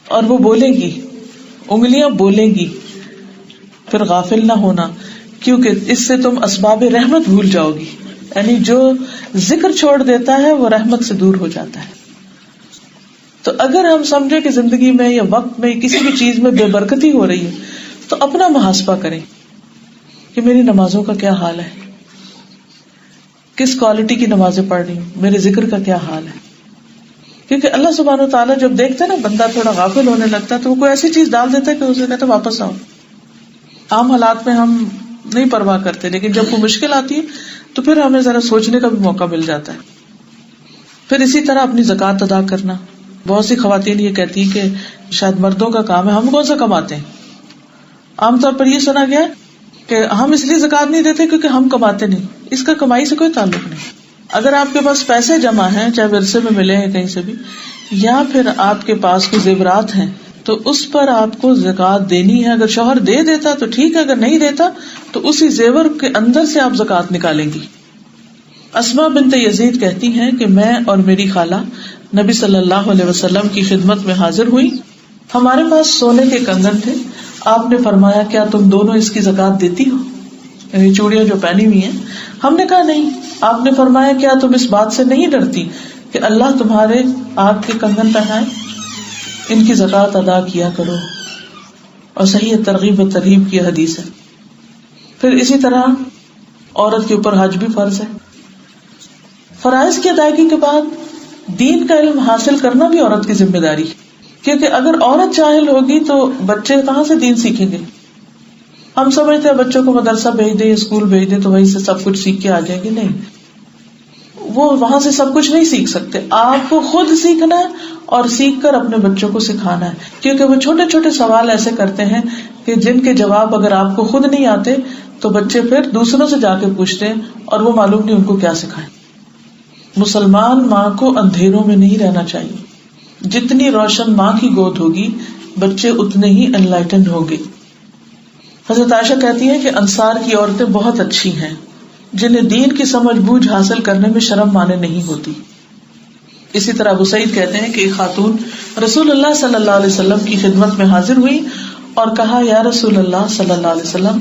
اور وہ بولے گی، انگلیاں بولیں گی. پھر غافل نہ ہونا، کیونکہ اس سے تم اسباب رحمت بھول جاؤ گی، یعنی جو ذکر چھوڑ دیتا ہے وہ رحمت سے دور ہو جاتا ہے. تو اگر ہم سمجھے کہ زندگی میں یا وقت میں کسی بھی چیز میں بے برکتی ہو رہی ہے تو اپنا محاسبہ کریں کہ میری نمازوں کا کیا حال ہے، کس کوالٹی کی نمازیں پڑھ رہی ہوں، میرے ذکر کا کیا حال ہے. کیونکہ اللہ سبحانہ وتعالیٰ جب دیکھتا ہے نا بندہ تھوڑا غافل ہونے لگتا ہے تو وہ کوئی ایسی چیز ڈال دیتا ہے کہ اسے کہتا ہے واپس آؤ. عام حالات میں ہم نہیں پرواہ کرتے، لیکن جب کوئی مشکل آتی ہے تو پھر ہمیں ذرا سوچنے کا بھی موقع مل جاتا ہے. پھر اسی طرح اپنی زکوٰۃ ادا کرنا. بہت سی خواتین یہ کہتی کہ شاید مردوں کا کام ہے، ہم کون سا کماتے ہیں. عام طور پر یہ سنا گیا کہ ہم اس لیے زکوٰۃ نہیں دیتے کیونکہ ہم کماتے نہیں. اس کا کمائی سے کوئی تعلق نہیں. اگر آپ کے پاس پیسے جمع ہیں، چاہے ورثے میں ملے ہیں کہیں سے بھی، یا پھر آپ کے پاس کوئی زیورات ہیں، تو اس پر آپ کو زکوٰۃ دینی ہے. اگر شوہر دے دیتا تو ٹھیک ہے، اگر نہیں دیتا تو اسی زیور کے اندر سے آپ زکوٰۃ نکالیں گی. اسماء بنت یزید کہتی ہیں کہ میں اور میری خالہ نبی صلی اللہ علیہ وسلم کی خدمت میں حاضر ہوئی. ہمارے پاس سونے کے کنگن تھے. آپ نے فرمایا کیا تم دونوں اس کی زکوٰۃ دیتی ہو، یعنی چوڑیاں جو پہنی ہوئی ہیں. ہم نے کہا نہیں. آپ نے فرمایا کیا تم اس بات سے نہیں ڈرتی کہ اللہ تمہارے آگ کے کنگن پہنائے، ان کی زکوٰۃ ادا کیا کرو. اور صحیح ترغیب و ترہیب کی حدیث ہے. پھر اسی طرح عورت کے اوپر حج بھی فرض ہے. فرائض کی ادائیگی کے بعد دین کا علم حاصل کرنا بھی عورت کی ذمہ داری ہے، کیونکہ اگر عورت جاہل ہوگی تو بچے کہاں سے دین سیکھیں گے. ہم سمجھتے ہیں بچوں کو مدرسہ بھیج دیں، اسکول بھیج دیں تو وہیں سے سب کچھ سیکھ کے آ جائیں گے. نہیں، وہ وہاں سے سب کچھ نہیں سیکھ سکتے. آپ کو خود سیکھنا ہے اور سیکھ کر اپنے بچوں کو سکھانا ہے، کیونکہ وہ چھوٹے چھوٹے سوال ایسے کرتے ہیں کہ جن کے جواب اگر آپ کو خود نہیں آتے تو بچے پھر دوسروں سے جا کے پوچھتے ہیں اور وہ معلوم نہیں ان کو کیا سکھائیں. مسلمان ماں کو اندھیروں میں نہیں رہنا چاہیے. جتنی روشن ماں کی گود ہوگی بچے اتنے ہی انلائٹنڈ ہوں گے. حضرت عائشہ کہتی ہیں کہ انصار کی عورتیں بہت اچھی ہیں، جنہیں دین کی سمجھ بوجھ حاصل کرنے میں شرم مانے نہیں ہوتی. اسی طرح ابو سعید کہتے ہیں کہ ایک خاتون رسول اللہ صلی اللہ علیہ وسلم کی خدمت میں حاضر ہوئی اور کہا یا رسول اللہ صلی اللہ علیہ وسلم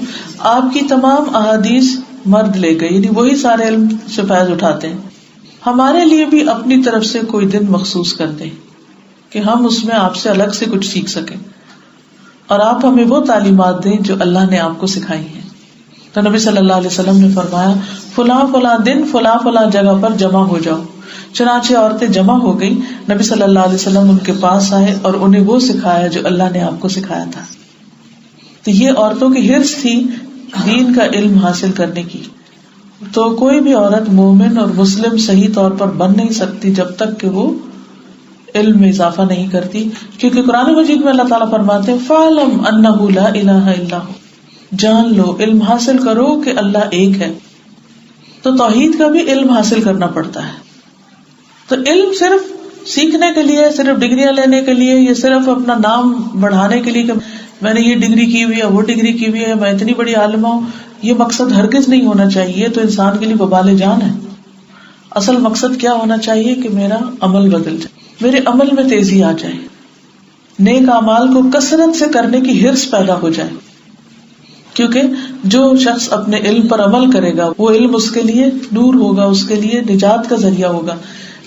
آپ کی تمام احادیث مرد لے گئے، یعنی وہی سارے علم سے فیض اٹھاتے ہیں، ہمارے لیے بھی اپنی طرف سے کوئی دن مخصوص کر دیں کہ ہم اس میں آپ سے الگ سے کچھ سیکھ سکیں، اور آپ ہمیں وہ تعلیمات دیں جو اللہ نے آپ کو سکھائی ہیں. تو نبی صلی اللہ علیہ وسلم نے فرمایا فلاں فلاں دن فلاں فلاں جگہ پر جمع ہو جاؤ. چنانچہ عورتیں جمع ہو گئی، نبی صلی اللہ علیہ وسلم ان کے پاس آئے اور انہیں وہ سکھایا جو اللہ نے آپ کو سکھایا تھا. تو یہ عورتوں کی حرص تھی دین کا علم حاصل کرنے کی. تو کوئی بھی عورت مومن اور مسلم صحیح طور پر بن نہیں سکتی جب تک کہ وہ علم میں اضافہ نہیں کرتی، کیونکہ قرآن مجید میں اللہ تعالیٰ فرماتے ہیں فَاعْلَمْ أَنَّهُ لَا إِلَهَ إِلَّا هُوَ، جان لو، علم حاصل کرو کہ اللہ ایک ہے. تو توحید کا بھی علم حاصل کرنا پڑتا ہے. تو علم صرف سیکھنے کے لیے، صرف ڈگریاں لینے کے لیے، یا صرف اپنا نام بڑھانے کے لیے کہ میں نے یہ ڈگری کی ہوئی ہے، وہ ڈگری کی ہوئی ہے، میں اتنی بڑی عالمہ ہوں، یہ مقصد ہرگز نہیں ہونا چاہیے. تو انسان کے لیے وبال جان ہے. اصل مقصد کیا ہونا چاہیے کہ میرا عمل بدل جائے، میرے عمل میں تیزی آ جائے، نیک اعمال کو کثرت سے کرنے کی حرص پیدا ہو جائے. کیونکہ جو شخص اپنے علم پر عمل کرے گا وہ علم اس کے لیے نور ہوگا، اس کے لیے نجات کا ذریعہ ہوگا.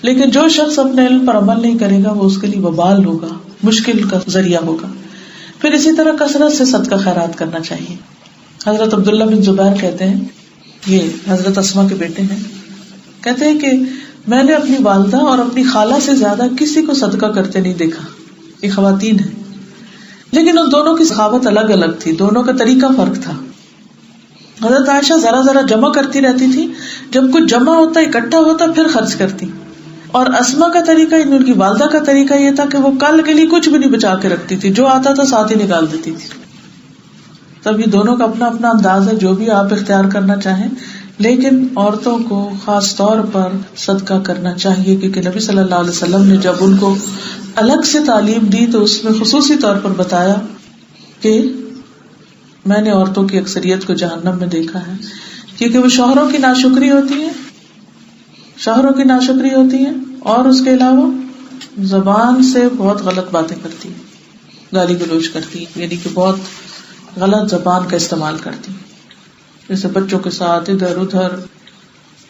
لیکن جو شخص اپنے علم پر عمل نہیں کرے گا وہ اس کے لیے وبال ہوگا، مشکل کا ذریعہ ہوگا. پھر اسی طرح کثرت سے صدقہ خیرات کرنا چاہیے. حضرت عبداللہ بن زبیر کہتے ہیں، یہ حضرت اسما کے بیٹے ہیں، کہتے ہیں کہ میں نے اپنی والدہ اور اپنی خالہ سے زیادہ کسی کو صدقہ کرتے نہیں دیکھا. یہ خواتین ہیں، لیکن ان دونوں کی سخاوت الگ الگ تھی، دونوں کا طریقہ فرق تھا. حضرت عائشہ ذرا ذرا جمع کرتی رہتی تھی، جب کچھ جمع ہوتا اکٹھا ہوتا پھر خرچ کرتی. اور اسما کا طریقہ، ان کی والدہ کا طریقہ یہ تھا کہ وہ کل کے لیے کچھ بھی نہیں بچا کے رکھتی تھی، جو آتا تھا ساتھ ہی نکال دیتی تھی. تب یہ دونوں کا اپنا اپنا انداز ہے، جو بھی آپ اختیار کرنا چاہیں، لیکن عورتوں کو خاص طور پر صدقہ کرنا چاہیے، کیونکہ نبی صلی اللہ علیہ وسلم نے جب ان کو الگ سے تعلیم دی تو اس میں خصوصی طور پر بتایا کہ میں نے عورتوں کی اکثریت کو جہنم میں دیکھا ہے، کیونکہ وہ شوہروں کی ناشکری ہوتی ہیں اور اس کے علاوہ زبان سے بہت غلط باتیں کرتی ہیں، گالی گلوچ کرتی ہیں، یعنی کہ بہت غلط زبان کا استعمال کرتی ہیں، جیسے بچوں کے ساتھ ادھر ادھر.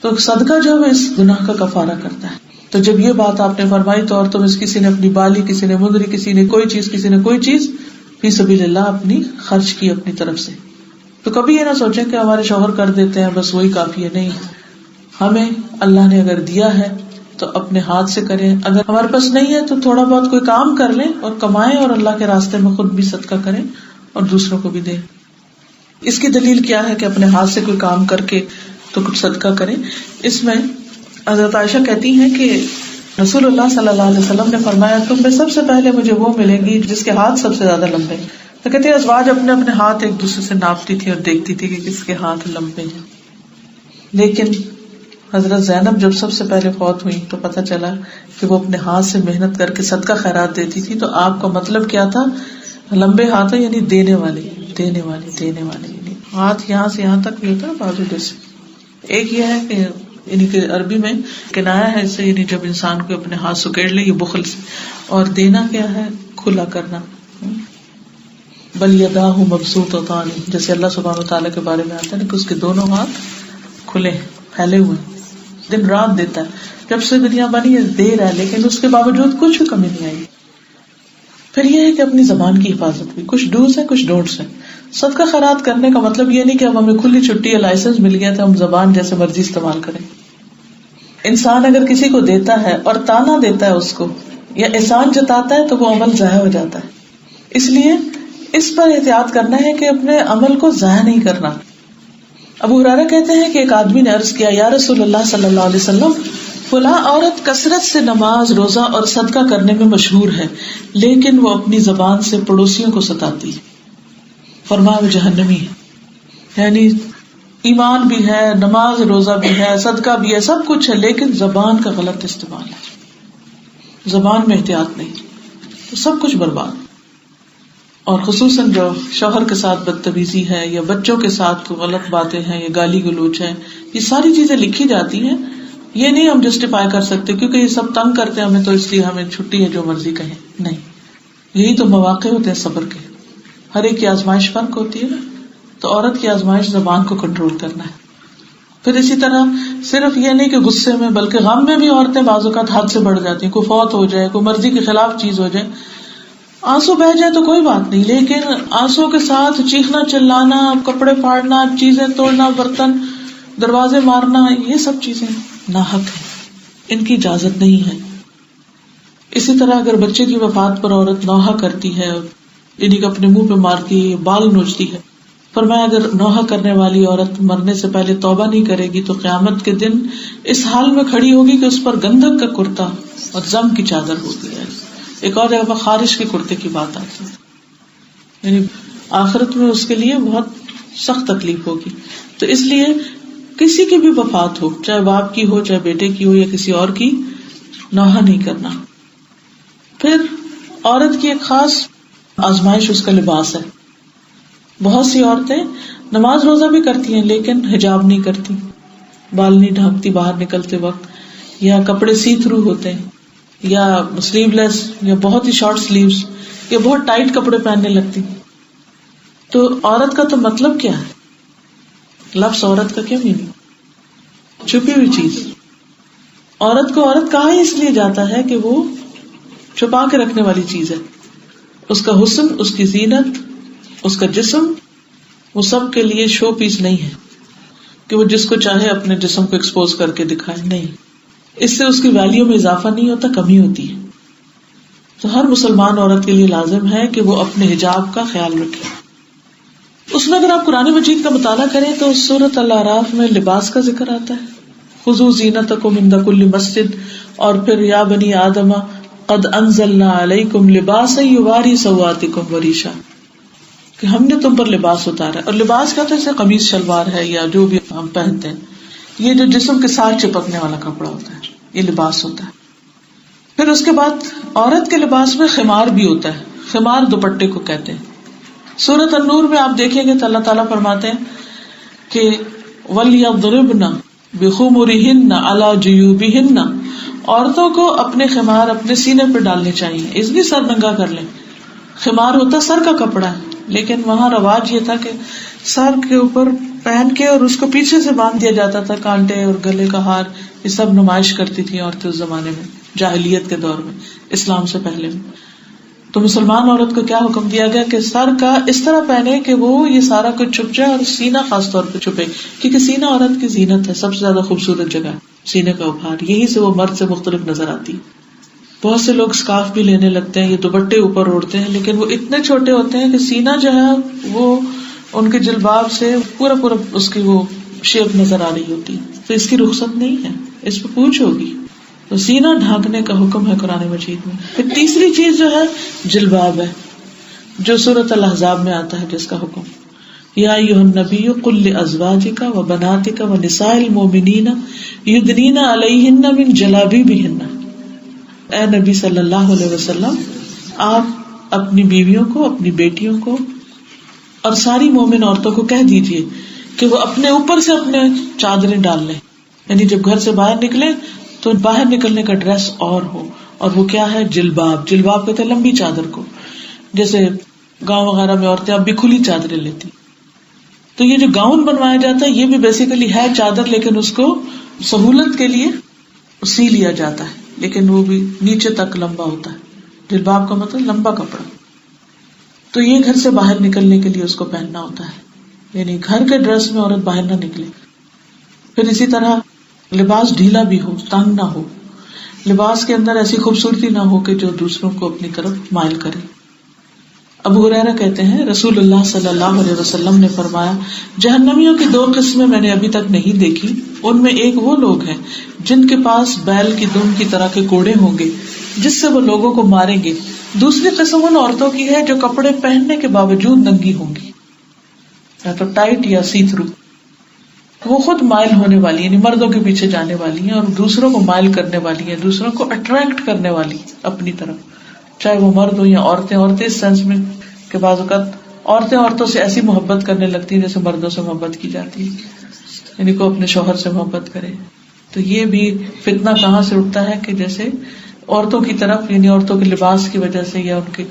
تو صدقہ جو ہے اس گناہ کا کفارہ کرتا ہے. تو جب یہ بات آپ نے فرمائی تو عورتوں میں کسی نے اپنی بالی، کسی نے مندری، کسی نے کوئی چیز فی سبیل اللہ اپنی خرچ کی اپنی طرف سے. تو کبھی یہ نہ سوچیں کہ ہمارے شوہر کر دیتے ہیں بس وہی کافی ہے. نہیں، ہمیں اللہ نے اگر دیا ہے تو اپنے ہاتھ سے کریں، اگر ہمارے پاس نہیں ہے تو تھوڑا بہت کوئی کام کر لیں اور کمائیں، اور اللہ کے راستے میں خود بھی صدقہ کریں اور دوسروں کو بھی دیں. اس کی دلیل کیا ہے کہ اپنے ہاتھ سے کوئی کام کر کے تو کچھ صدقہ کریں؟ اس میں حضرت عائشہ کہتی ہیں کہ رسول اللہ صلی اللہ علیہ وسلم نے فرمایا تم میں سب سے پہلے مجھے وہ ملے گی جس کے ہاتھ سب سے زیادہ لمبے. تو کہتے ہیں ازواج اپنے اپنے ہاتھ ایک دوسرے سے ناپتی تھی اور دیکھتی تھی کہ کس کے ہاتھ لمبے ہیں. لیکن حضرت زینب جب سب سے پہلے فوت ہوئی تو پتہ چلا کہ وہ اپنے ہاتھ سے محنت کر کے صدقہ خیرات دیتی تھی. تو آپ کا مطلب کیا تھا؟ لمبے ہاتھ یعنی دینے والے یعنی ہاتھ یہاں سے یہاں تک بھی ہوتا ہے بازو جیسے. ایک یہ ہے کہ یعنی کہ عربی میں کنایا ہے اس سے، یعنی جب انسان کو اپنے ہاتھ سکیڑ لے، یہ بخل سے. اور دینا کیا ہے؟ کھلا کرنا. بل یداہ مبسوطتان، جیسے اللہ سبحانہ وتعالیٰ کے بارے میں آتا ہے کہ اس کے دونوں ہاتھ کھلے ہیں، پھیلے ہوئے، دن رات دیتا ہے. جب سے دنیا بنی ہے دے رہا ہے، لیکن اس کے باوجود کچھ بھی کمی نہیں آئی. پھر یہ ہے کہ اپنی زبان کی حفاظت بھی، کچھ ڈوز ہے کچھ ڈونٹس ہے. صدقہ خیرات کرنے کا مطلب یہ نہیں کہ اب ہمیں کھلی چھٹی یا لائسنس مل گیا تو ہم زبان جیسے مرضی استعمال کریں. انسان اگر کسی کو دیتا ہے اور تانا دیتا ہے اس کو یا احسان جتاتا ہے تو وہ عمل ضائع ہو جاتا ہے. اس لیے اس پر احتیاط کرنا ہے کہ اپنے عمل کو ضائع نہیں کرنا. ابو ہریرہ کہتے ہیں کہ ایک آدمی نے عرض کیا، یا رسول اللہ صلی اللہ علیہ وسلم، فلاں عورت کثرت سے نماز، روزہ اور صدقہ کرنے میں مشہور ہے، لیکن وہ اپنی زبان سے پڑوسیوں کو ستاتی ہے. فرمایا وہ جہنمی ہے. یعنی ایمان بھی ہے، نماز روزہ بھی ہے، صدقہ بھی ہے، سب کچھ ہے، لیکن زبان کا غلط استعمال ہے، زبان میں احتیاط نہیں تو سب کچھ برباد. اور خصوصاً جو شوہر کے ساتھ بدتمیزی ہے یا بچوں کے ساتھ غلط باتیں ہیں یا گالی گلوچ ہے، یہ ساری چیزیں لکھی جاتی ہیں. یہ نہیں ہم جسٹیفائی کر سکتے کیونکہ یہ سب تنگ کرتے ہیں ہمیں تو اس لیے ہمیں چھٹی ہے جو مرضی کہیں. نہیں، یہی تو مواقع ہوتے ہیں صبر کے. ہر ایک کی آزمائش فرق ہوتی ہے نا. تو عورت کی آزمائش زبان کو کنٹرول کرنا ہے. پھر اسی طرح صرف یہ نہیں کہ غصے میں بلکہ غم میں بھی عورتیں بعض اوقات حد سے بڑھ جاتی ہیں. کوئی فوت ہو جائے، کوئی مرضی کے خلاف چیز ہو جائے، آنسو بہ جائے تو کوئی بات نہیں، لیکن آنسو کے ساتھ چیخنا چلانا، کپڑے پھاڑنا، چیزیں توڑنا، برتن دروازے مارنا، یہ سب چیزیں ناحق ہیں، ان کی اجازت نہیں ہے. اسی طرح اگر بچے کی وفات پر عورت نوحہ کرتی ہے، یعنی کہ اپنے منہ پہ مارتی ہے، بال نوچتی ہے، فرمایا اگر نوحہ کرنے والی عورت مرنے سے پہلے توبہ نہیں کرے گی تو قیامت کے دن اس حال میں کھڑی ہوگی کہ اس پر گندھک کا کرتا اور زم کی چادر ہوتی ہے. ایک اور جگہ پر خارش کے کرتے کی بات آتی ہے، یعنی آخرت میں اس کے لیے بہت سخت تکلیف ہوگی. تو اس لیے کسی کی بھی وفات ہو، چاہے باپ کی ہو، چاہے بیٹے کی ہو یا کسی اور کی، نوحہ نہیں کرنا. پھر عورت کی ایک خاص آزمائش اس کا لباس ہے. بہت سی عورتیں نماز روزہ بھی کرتی ہیں لیکن حجاب نہیں کرتی، بال نہیں ڈھانکتی باہر نکلتے وقت، یا کپڑے سی تھرو ہوتے ہیں، یا سلیو لیس، یا بہت ہی شارٹ سلیوز، یا بہت ٹائٹ کپڑے پہننے لگتی. تو عورت کا تو مطلب کیا ہے؟ لفظ عورت کا کیا میننگ؟ چھپی ہوئی چیز. عورت کو عورت کہا ہی اس لیے جاتا ہے کہ وہ چھپا کے رکھنے والی چیز ہے. اس کا حسن، اس کی زینت، اس کا جسم، وہ سب کے لیے شو پیس نہیں ہے کہ وہ جس کو چاہے اپنے جسم کو ایکسپوز کر کے دکھائے. نہیں، اس سے اس کی ویلیو میں اضافہ نہیں ہوتا، کمی ہوتی ہے. تو ہر مسلمان عورت کے لیے لازم ہے کہ وہ اپنے حجاب کا خیال رکھے. اس میں اگر آپ قرآن مجید کا مطالعہ کریں تو سورۃ الاعراف میں لباس کا ذکر آتا ہے، خذوا زینتکم عند کل مسجد، اور پھر یا بنی آدم قد انزلنا علیکم لباسا یواری سوآتکم وریشا، کہ ہم نے تم پر لباس اتارا. اور لباس کا تو جیسے قمیص شلوار ہے یا جو بھی ہم پہنتے ہیں، یہ جو جسم کے ساتھ چپکنے والا کپڑا ہوتا ہے، یہ لباس ہوتا ہے. پھر اس کے بعد عورت کے لباس میں خمار بھی ہوتا ہے. خمار دوپٹے کو کہتے ہیں. سورۃ النور میں آپ دیکھیں گے تو اللہ تعالیٰ فرماتے ہیں کہ وَلْيَضْرِبْنَ بِخُمُرِهِنَّ عَلَى جُيُوبِهِنَّ، عورتوں کو اپنے خمار اپنے سینے پہ ڈالنے چاہیے، اس لیے سر ننگا کر لیں. خمار ہوتا سر کا کپڑا ہے، لیکن وہاں رواج یہ تھا کہ سر کے اوپر پہن کے اور اس کو پیچھے سے باندھ دیا جاتا تھا. کانٹے اور گلے کا ہار یہ سب نمائش کرتی تھی عورتیں اس زمانے میں، جاہلیت کے دور میں، اسلام سے پہلے میں. تو مسلمان عورت کو کیا حکم دیا گیا کہ سر کا اس طرح پہنے کہ وہ یہ سارا کچھ چھپ جائے، اور سینہ خاص طور پہ چھپے، کیونکہ سینہ عورت کی زینت ہے، سب سے زیادہ خوبصورت جگہ ہے سینے کا ابھار، یہی سے وہ مرد سے مختلف نظر آتی. بہت سے لوگ اسکارف بھی لینے لگتے ہیں، یہ دوپٹے اوپر اوڑھتے ہیں، لیکن وہ اتنے چھوٹے ہوتے ہیں کہ سینہ جو ہے وہ ان کے جلباب سے پورا اس کی وہ شیپ نظر آ رہی ہوتی. تو اس کی رخصت نہیں ہے، اس پہ پوچھ ہوگی. تو سینہ ڈھانکنے کا حکم ہے قرآن مجید میں. پھر تیسری چیز جو ہے جلباب ہے، جو سورۃ الاحزاب میں آتا ہے، جس کا حکم یا ایھا النبی قل لازواجک وبناتک ونساء المؤمنین یدنین علیہن من جلابیبہن. اے نبی صلی اللہ علیہ وسلم، آپ اپنی بیویوں کو، اپنی بیٹیوں کو اور ساری مومن عورتوں کو کہہ دیجئے کہ وہ اپنے اوپر سے اپنے چادریں ڈال لیں. یعنی جب گھر سے باہر نکلے تو باہر نکلنے کا ڈریس اور ہو، اور وہ کیا ہے؟ جلباب. جلباب کہتے ہیں لمبی چادر کو، جیسے گاؤں وغیرہ میں عورتیں اب بھی کھلی چادریں لیتی. تو یہ جو گاؤن بنوایا جاتا ہے یہ بھی بیسیکلی ہے چادر، لیکن اس کو سہولت کے لیے سی لیا جاتا ہے، لیکن وہ بھی نیچے تک لمبا ہوتا ہے. جلباب کا مطلب لمبا کپڑا. تو یہ گھر سے باہر نکلنے کے لیے اس کو پہننا ہوتا ہے، یعنی گھر کے ڈریس میں عورت باہر نہ نکلے. پھر اسی طرح لباس ڈھیلا بھی ہو، تنگ نہ ہو. لباس کے اندر ایسی خوبصورتی نہ ہو کہ جو دوسروں کو اپنی طرف مائل کرے. ابو ہریرہ کہتے ہیں رسول اللہ صلی اللہ علیہ وسلم نے فرمایا، جہنمیوں کی 2 قسمیں میں نے ابھی تک نہیں دیکھی. ان میں ایک وہ لوگ ہیں جن کے پاس بیل کی دم کی طرح کے کوڑے ہوں گے جس سے وہ لوگوں کو ماریں گے. دوسری قسم ان عورتوں کی ہے جو کپڑے پہننے کے باوجود ننگی ہوں گی، یا تو ٹائٹ یا سی تھرو. وہ خود مائل ہونے والی، یعنی مردوں کے پیچھے جانے والی ہیں اور دوسروں کو مائل کرنے والی ہیں، دوسروں کو اٹریکٹ کرنے والی اپنی طرف، چاہے وہ مرد ہو یا عورتیں. عورتیں اس سینس میں کہ بعض اوقات عورتیں عورتوں سے ایسی محبت کرنے لگتی ہیں جیسے مردوں سے محبت کی جاتی ہے، یعنی کو اپنے شوہر سے محبت کرے. تو یہ بھی فتنہ کہاں سے اٹھتا ہے کہ جیسے عورتوں کی طرف، یعنی عورتوں کے لباس کی وجہ سے یا ان کے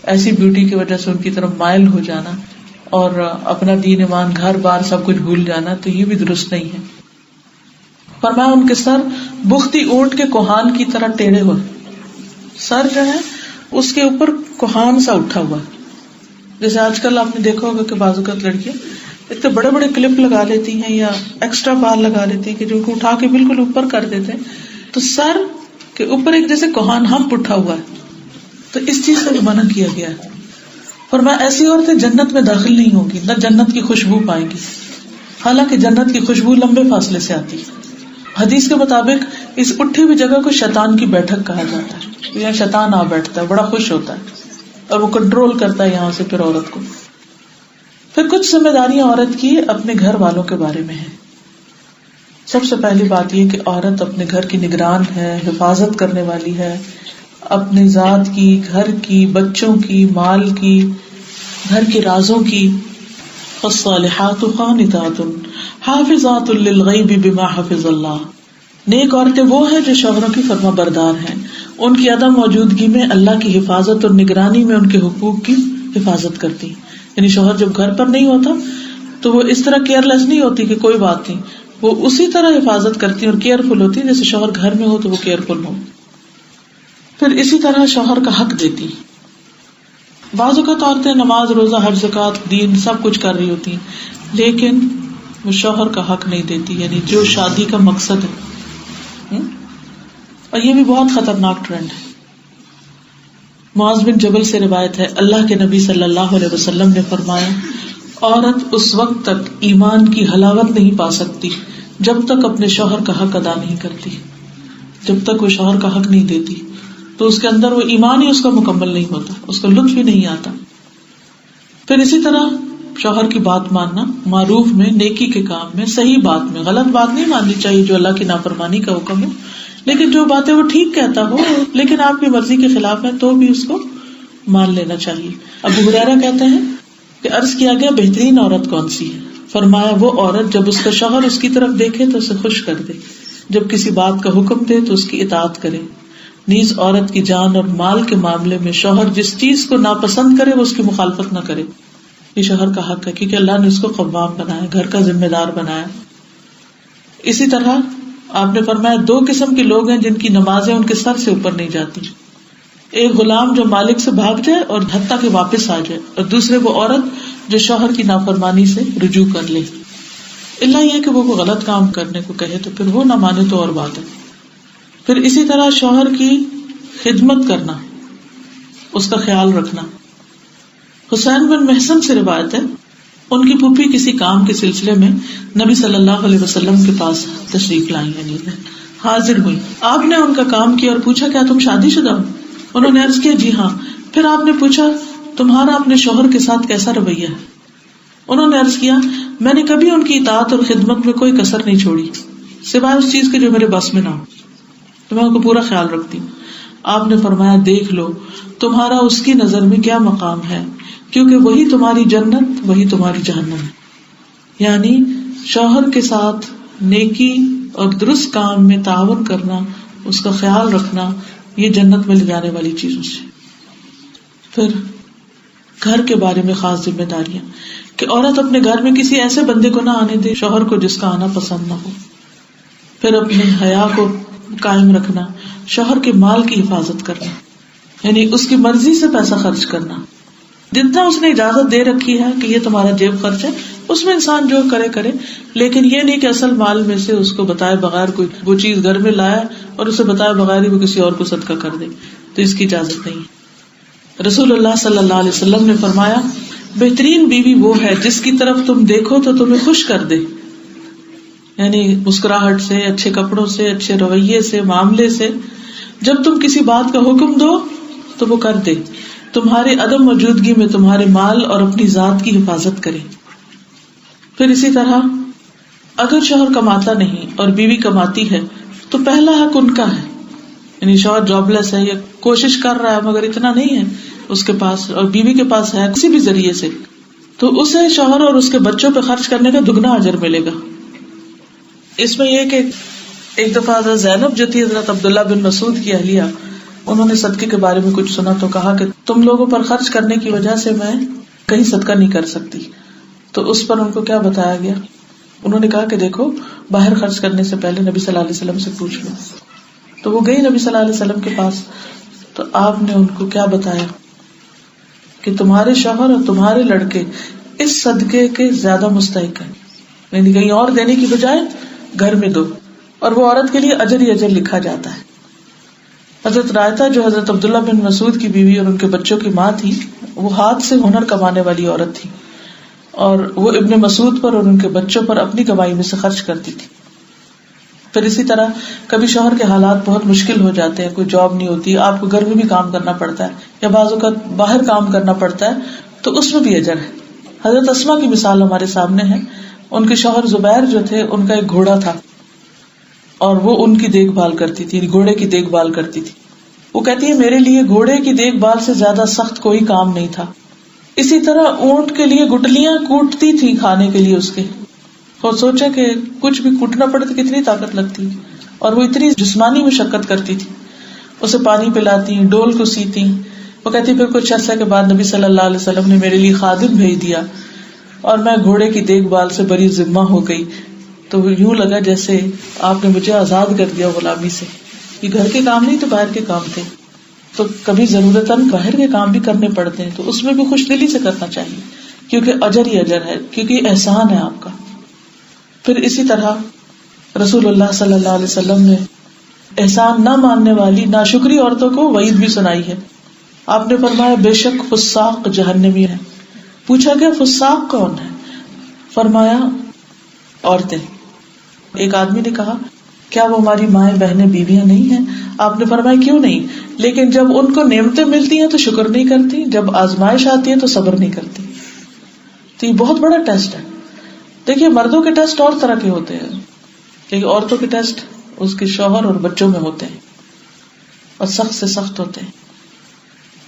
ایسی بیوٹی کی وجہ سے ان کی طرف مائل ہو جانا اور اپنا دین ایمان گھر بار سب کچھ بھول جانا، تو یہ بھی درست نہیں ہے. فرمایا ان کے سر بختی اونٹ کے کوہان کی طرح ٹیڑھے ہوئے، سر جو ہے اس کے اوپر کوہان سا اٹھا ہوا. جیسے آج کل آپ نے دیکھا ہوگا کہ بعض اوقات لڑکیاں اتنے بڑے بڑے کلپ لگا لیتی ہیں یا ایکسٹرا بال لگا لیتی ہیں کہ جو اٹھا کے بالکل اوپر کر دیتے ہیں، تو سر کے اوپر ایک جیسے کوہان ہمپ اٹھا ہوا ہے. تو اس چیز سے منع کیا گیا ہے. فرمایا ایسی عورتیں جنت میں داخل نہیں ہوگی، نہ جنت کی خوشبو پائیں گی، حالانکہ جنت کی خوشبو لمبے فاصلے سے آتی ہے. حدیث کے مطابق اس اٹھی ہوئی جگہ کو شیطان کی بیٹھک کہا جاتا ہے. یہاں شیطان آ بیٹھتا ہے، بڑا خوش ہوتا ہے اور وہ کنٹرول کرتا ہے یہاں سے پھر عورت کو. پھر کچھ ذمہ داریاں عورت کی اپنے گھر والوں کے بارے میں ہیں. سب سے پہلی بات یہ کہ عورت اپنے گھر کی نگران ہے، حفاظت کرنے والی ہے، اپنی ذات کی، گھر کی، بچوں کی، مال کی، گھر کے رازوں کی. فالصالحات قانتات حافظات للغیب بما حفظ اللہ. نیک عورتیں وہ ہیں جو شوہروں کی فرما بردار ہیں، ان کی عدم موجودگی میں اللہ کی حفاظت اور نگرانی میں ان کے حقوق کی حفاظت کرتی. یعنی شوہر جب گھر پر نہیں ہوتا تو وہ اس طرح کیئر لیس نہیں ہوتی کہ کوئی بات نہیں، وہ اسی طرح حفاظت کرتی اور کیئرفل ہوتی جیسے شوہر گھر میں ہو تو وہ کیئرفل ہو. پھر اسی طرح شوہر کا حق دیتی. بعض اوقات عورتیں نماز، روزہ، حج، زکوٰۃ، دین سب کچھ کر رہی ہوتی ہیں لیکن وہ شوہر کا حق نہیں دیتی، یعنی جو شادی کا مقصد ہے. اور یہ بھی بہت خطرناک ٹرینڈ ہے. معاذ بن جبل سے روایت ہے، اللہ کے نبی صلی اللہ علیہ وسلم نے فرمایا، عورت اس وقت تک ایمان کی حلاوت نہیں پا سکتی جب تک اپنے شوہر کا حق ادا نہیں کرتی. جب تک وہ شوہر کا حق نہیں دیتی تو اس کے اندر وہ ایمان ہی اس کا مکمل نہیں ہوتا، اس کا لطف ہی نہیں آتا. پھر اسی طرح شوہر کی بات ماننا، معروف میں، نیکی کے کام میں، صحیح بات میں. غلط بات نہیں ماننی چاہیے جو اللہ کی نافرمانی کا حکم ہے، لیکن جو باتیں وہ ٹھیک کہتا ہو لیکن آپ کی مرضی کے خلاف ہے تو بھی اس کو مان لینا چاہیے. ابو ہریرہ کہتے ہیں کہ عرض کیا گیا بہترین عورت کون سی ہے؟ فرمایا وہ عورت جب اس کا شوہر اس کی طرف دیکھے تو اسے خوش کر دے، جب کسی بات کا حکم دے تو اس کی اطاعت کرے. نیز عورت کی جان اور مال کے معاملے میں شوہر جس چیز کو ناپسند کرے وہ اس کی مخالفت نہ کرے. یہ شوہر کا حق ہے کیونکہ اللہ نے اس کو قوام بنایا، گھر کا ذمہ دار بنایا. اسی طرح آپ نے فرمایا 2 قسم کے لوگ ہیں جن کی نمازیں ان کے سر سے اوپر نہیں جاتی. ایک غلام جو مالک سے بھاگ جائے اور حتیٰ کہ واپس آ جائے، اور دوسرے وہ عورت جو شوہر کی نافرمانی سے رجوع کر لے. اللہ یہ کہ وہ غلط کام کرنے کو کہے تو پھر وہ نہ مانے تو اور بات ہے. پھر اسی طرح شوہر کی خدمت کرنا، اس کا خیال رکھنا. حسین بن محسن سے روایت ہے، ان کی پھوپھی کسی کام کے سلسلے میں نبی صلی اللہ علیہ وسلم کے پاس تشریف لائی، یعنی حاضر ہوئی. آپ نے ان کا کام کیا اور پوچھا کیا تم شادی شدہ ہو؟ انہوں نے عرض کیا جی ہاں. پھر آپ نے پوچھا تمہارا اپنے شوہر کے ساتھ کیسا رویہ ہے؟ انہوں نے عرض کیا میں نے کبھی ان کی اطاعت اور خدمت میں کوئی کسر نہیں چھوڑی سوائے اس چیز کے جو میرے بس میں نہ ہو، تو میں ان کو پورا خیال رکھتی ہوں. آپ نے فرمایا دیکھ لو تمہارا اس کی نظر میں کیا مقام ہے، کیونکہ وہی تمہاری جنت وہی تمہاری جہنم ہے. یعنی شوہر کے ساتھ نیکی اور درست کام میں تعاون کرنا، اس کا خیال رکھنا، یہ جنت میں لے جانے والی چیزوں سے. پھر گھر کے بارے میں خاص ذمہ داریاں کہ عورت اپنے گھر میں کسی ایسے بندے کو نہ آنے دے شوہر کو جس کا آنا پسند نہ ہو. پھر اپنے حیا کو قائم رکھنا، شوہر کے مال کی حفاظت کرنا، یعنی اس کی مرضی سے پیسہ خرچ کرنا. جتنا اس نے اجازت دے رکھی ہے کہ یہ تمہارا جیب خرچ ہے اس میں انسان جو کرے، لیکن یہ نہیں کہ اصل مال میں سے اس کو بتائے بغیر کوئی وہ چیز گھر میں لایا اور اسے بتائے بغیر ہی وہ کسی اور کو صدقہ کر دے، تو اس کی اجازت نہیں. رسول اللہ صلی اللہ علیہ وسلم نے فرمایا بہترین بیوی وہ ہے جس کی طرف تم دیکھو تو تمہیں خوش کر دے، یعنی مسکراہٹ سے، اچھے کپڑوں سے، اچھے رویے سے، معاملے سے. جب تم کسی بات کا حکم دو تو وہ کر دے، تمہارے عدم موجودگی میں تمہارے مال اور اپنی ذات کی حفاظت کرے. پھر اسی طرح اگر شوہر کماتا نہیں اور بیوی کماتی ہے تو پہلا حق ان کا ہے، یعنی شوہر جاب لیس ہے یا کوشش کر رہا ہے مگر اتنا نہیں ہے اس کے پاس اور بیوی کے پاس ہے کسی بھی ذریعے سے، تو اسے شوہر اور اس کے بچوں پہ خرچ کرنے کا دگنا اجر ملے گا. اس میں یہ کہ ایک دفعہ حضرت زینب جو تھی حضرت عبداللہ بن مسعود کی اہلیہ، انہوں نے صدقے کے بارے میں کچھ سنا تو کہا کہ تم لوگوں پر خرچ کرنے کی وجہ سے میں کہیں صدقہ نہیں کر سکتی. تو اس پر ان کو کیا بتایا گیا؟ انہوں نے کہا کہ دیکھو باہر خرچ کرنے سے پہلے نبی صلی اللہ علیہ وسلم سے پوچھ لو. تو وہ گئی نبی صلی اللہ علیہ وسلم کے پاس، تو آپ نے ان کو کیا بتایا کہ تمہارے شوہر اور تمہارے لڑکے اس صدقے کے زیادہ مستحق ہیں، یعنی کہیں اور دینے کی بجائے گھر میں دو، اور وہ عورت کے لیے اجر ہی اجر لکھا جاتا ہے. حضرت رائتہ جو حضرت عبداللہ بن مسعود کی بیوی اور ان کے بچوں کی ماں تھی، وہ ہاتھ سے ہنر کمانے والی عورت تھی، اور وہ ابن مسعود پر اور ان کے بچوں پر اپنی کمائی میں سے خرچ کرتی تھی. پھر اسی طرح کبھی شوہر کے حالات بہت مشکل ہو جاتے ہیں، کوئی جاب نہیں ہوتی، آپ کو گھر میں بھی کام کرنا پڑتا ہے یا بعض اوقات باہر کام کرنا پڑتا ہے، تو اس میں بھی اجر ہے. حضرت اسماء کی مثال ہمارے سامنے ہے. ان کے شوہر زبیر جو تھے، ان کا ایک گھوڑا تھا اور وہ ان کی دیکھ بھال کرتی تھی، گھوڑے کی دیکھ بھال کرتی تھی. وہ کہتی ہے میرے لیے گھوڑے کی دیکھ بھال سے زیادہ سخت کوئی کام نہیں تھا. اسی طرح اونٹ کے لیے گٹلیاں کوٹتی تھی کھانے کے لیے اس کے، اور سوچا کہ کچھ بھی کوٹنا پڑے تو کتنی طاقت لگتی، اور وہ اتنی جسمانی مشقت کرتی تھی. اسے پانی پلاتی، ڈول کو سیتی. وہ کہتی پھر کچھ عرصے کے بعد نبی صلی اللہ علیہ وسلم نے میرے لیے خادم بھیج دیا اور میں گھوڑے کی دیکھ بھال سے بڑی ذمہ ہو گئی. تو یوں لگا جیسے آپ نے مجھے آزاد کر دیا غلامی سے. یہ گھر کے کام نہیں تو باہر کے کام تھے. تو کبھی ضرورتاً باہر کے کام بھی کرنے پڑتے ہیں، تو اس میں بھی خوش دلی سے کرنا چاہیے، کیونکہ اجر ہی اجر ہے، کیونکہ یہ احسان ہے آپ کا. پھر اسی طرح رسول اللہ صلی اللہ علیہ وسلم نے احسان نہ ماننے والی ناشکری عورتوں کو وعید بھی سنائی ہے. آپ نے فرمایا بے شک فساق جہنمی ہے. پوچھا گیا فساق کون ہے؟ فرمایا عورتیں. ایک آدمی نے کہا کیا وہ ہماری مائیں بہنیں بیویاں نہیں ہیں؟ آپ نے فرمایا کیوں نہیں، لیکن جب ان کو نعمتیں ملتی ہیں تو شکر نہیں کرتی، جب آزمائش آتی ہے تو صبر نہیں کرتی. تو یہ بہت بڑا ٹیسٹ ہے. دیکھیے مردوں کے ٹیسٹ اور طرح کے ہوتے ہیں، لیکن عورتوں کے ٹیسٹ اس کے شوہر اور بچوں میں ہوتے ہیں اور سخت سے سخت ہوتے ہیں.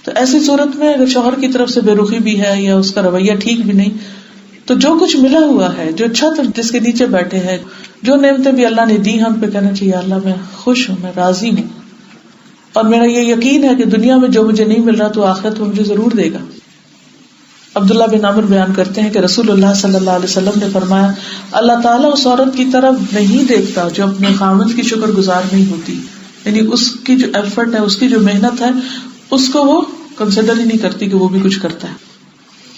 تو ایسی صورت میں اگر شوہر کی طرف سے بے رخی بھی ہے یا اس کا رویہ ٹھیک بھی نہیں، تو جو کچھ ملا ہوا ہے، جو چھت جس کے نیچے بیٹھے ہیں، جو نعمتیں بھی اللہ نے دی ہیں، ان پہ کہنا چاہیے اللہ میں خوش ہوں، میں راضی ہوں، اور میرا یہ یقین ہے کہ دنیا میں جو مجھے نہیں مل رہا تو آخرت میں مجھے ضرور دے گا. عبداللہ بن عمر بیان کرتے ہیں کہ رسول اللہ صلی اللہ علیہ وسلم نے فرمایا اللہ تعالیٰ اس عورت کی طرف نہیں دیکھتا جو اپنے خاوند کی شکر گزار نہیں ہوتی، یعنی اس کی جو ایفرٹ ہے، اس کی جو محنت ہے، اس کو وہ کنسیڈر ہی نہیں کرتی کہ وہ بھی کچھ کرتا ہے،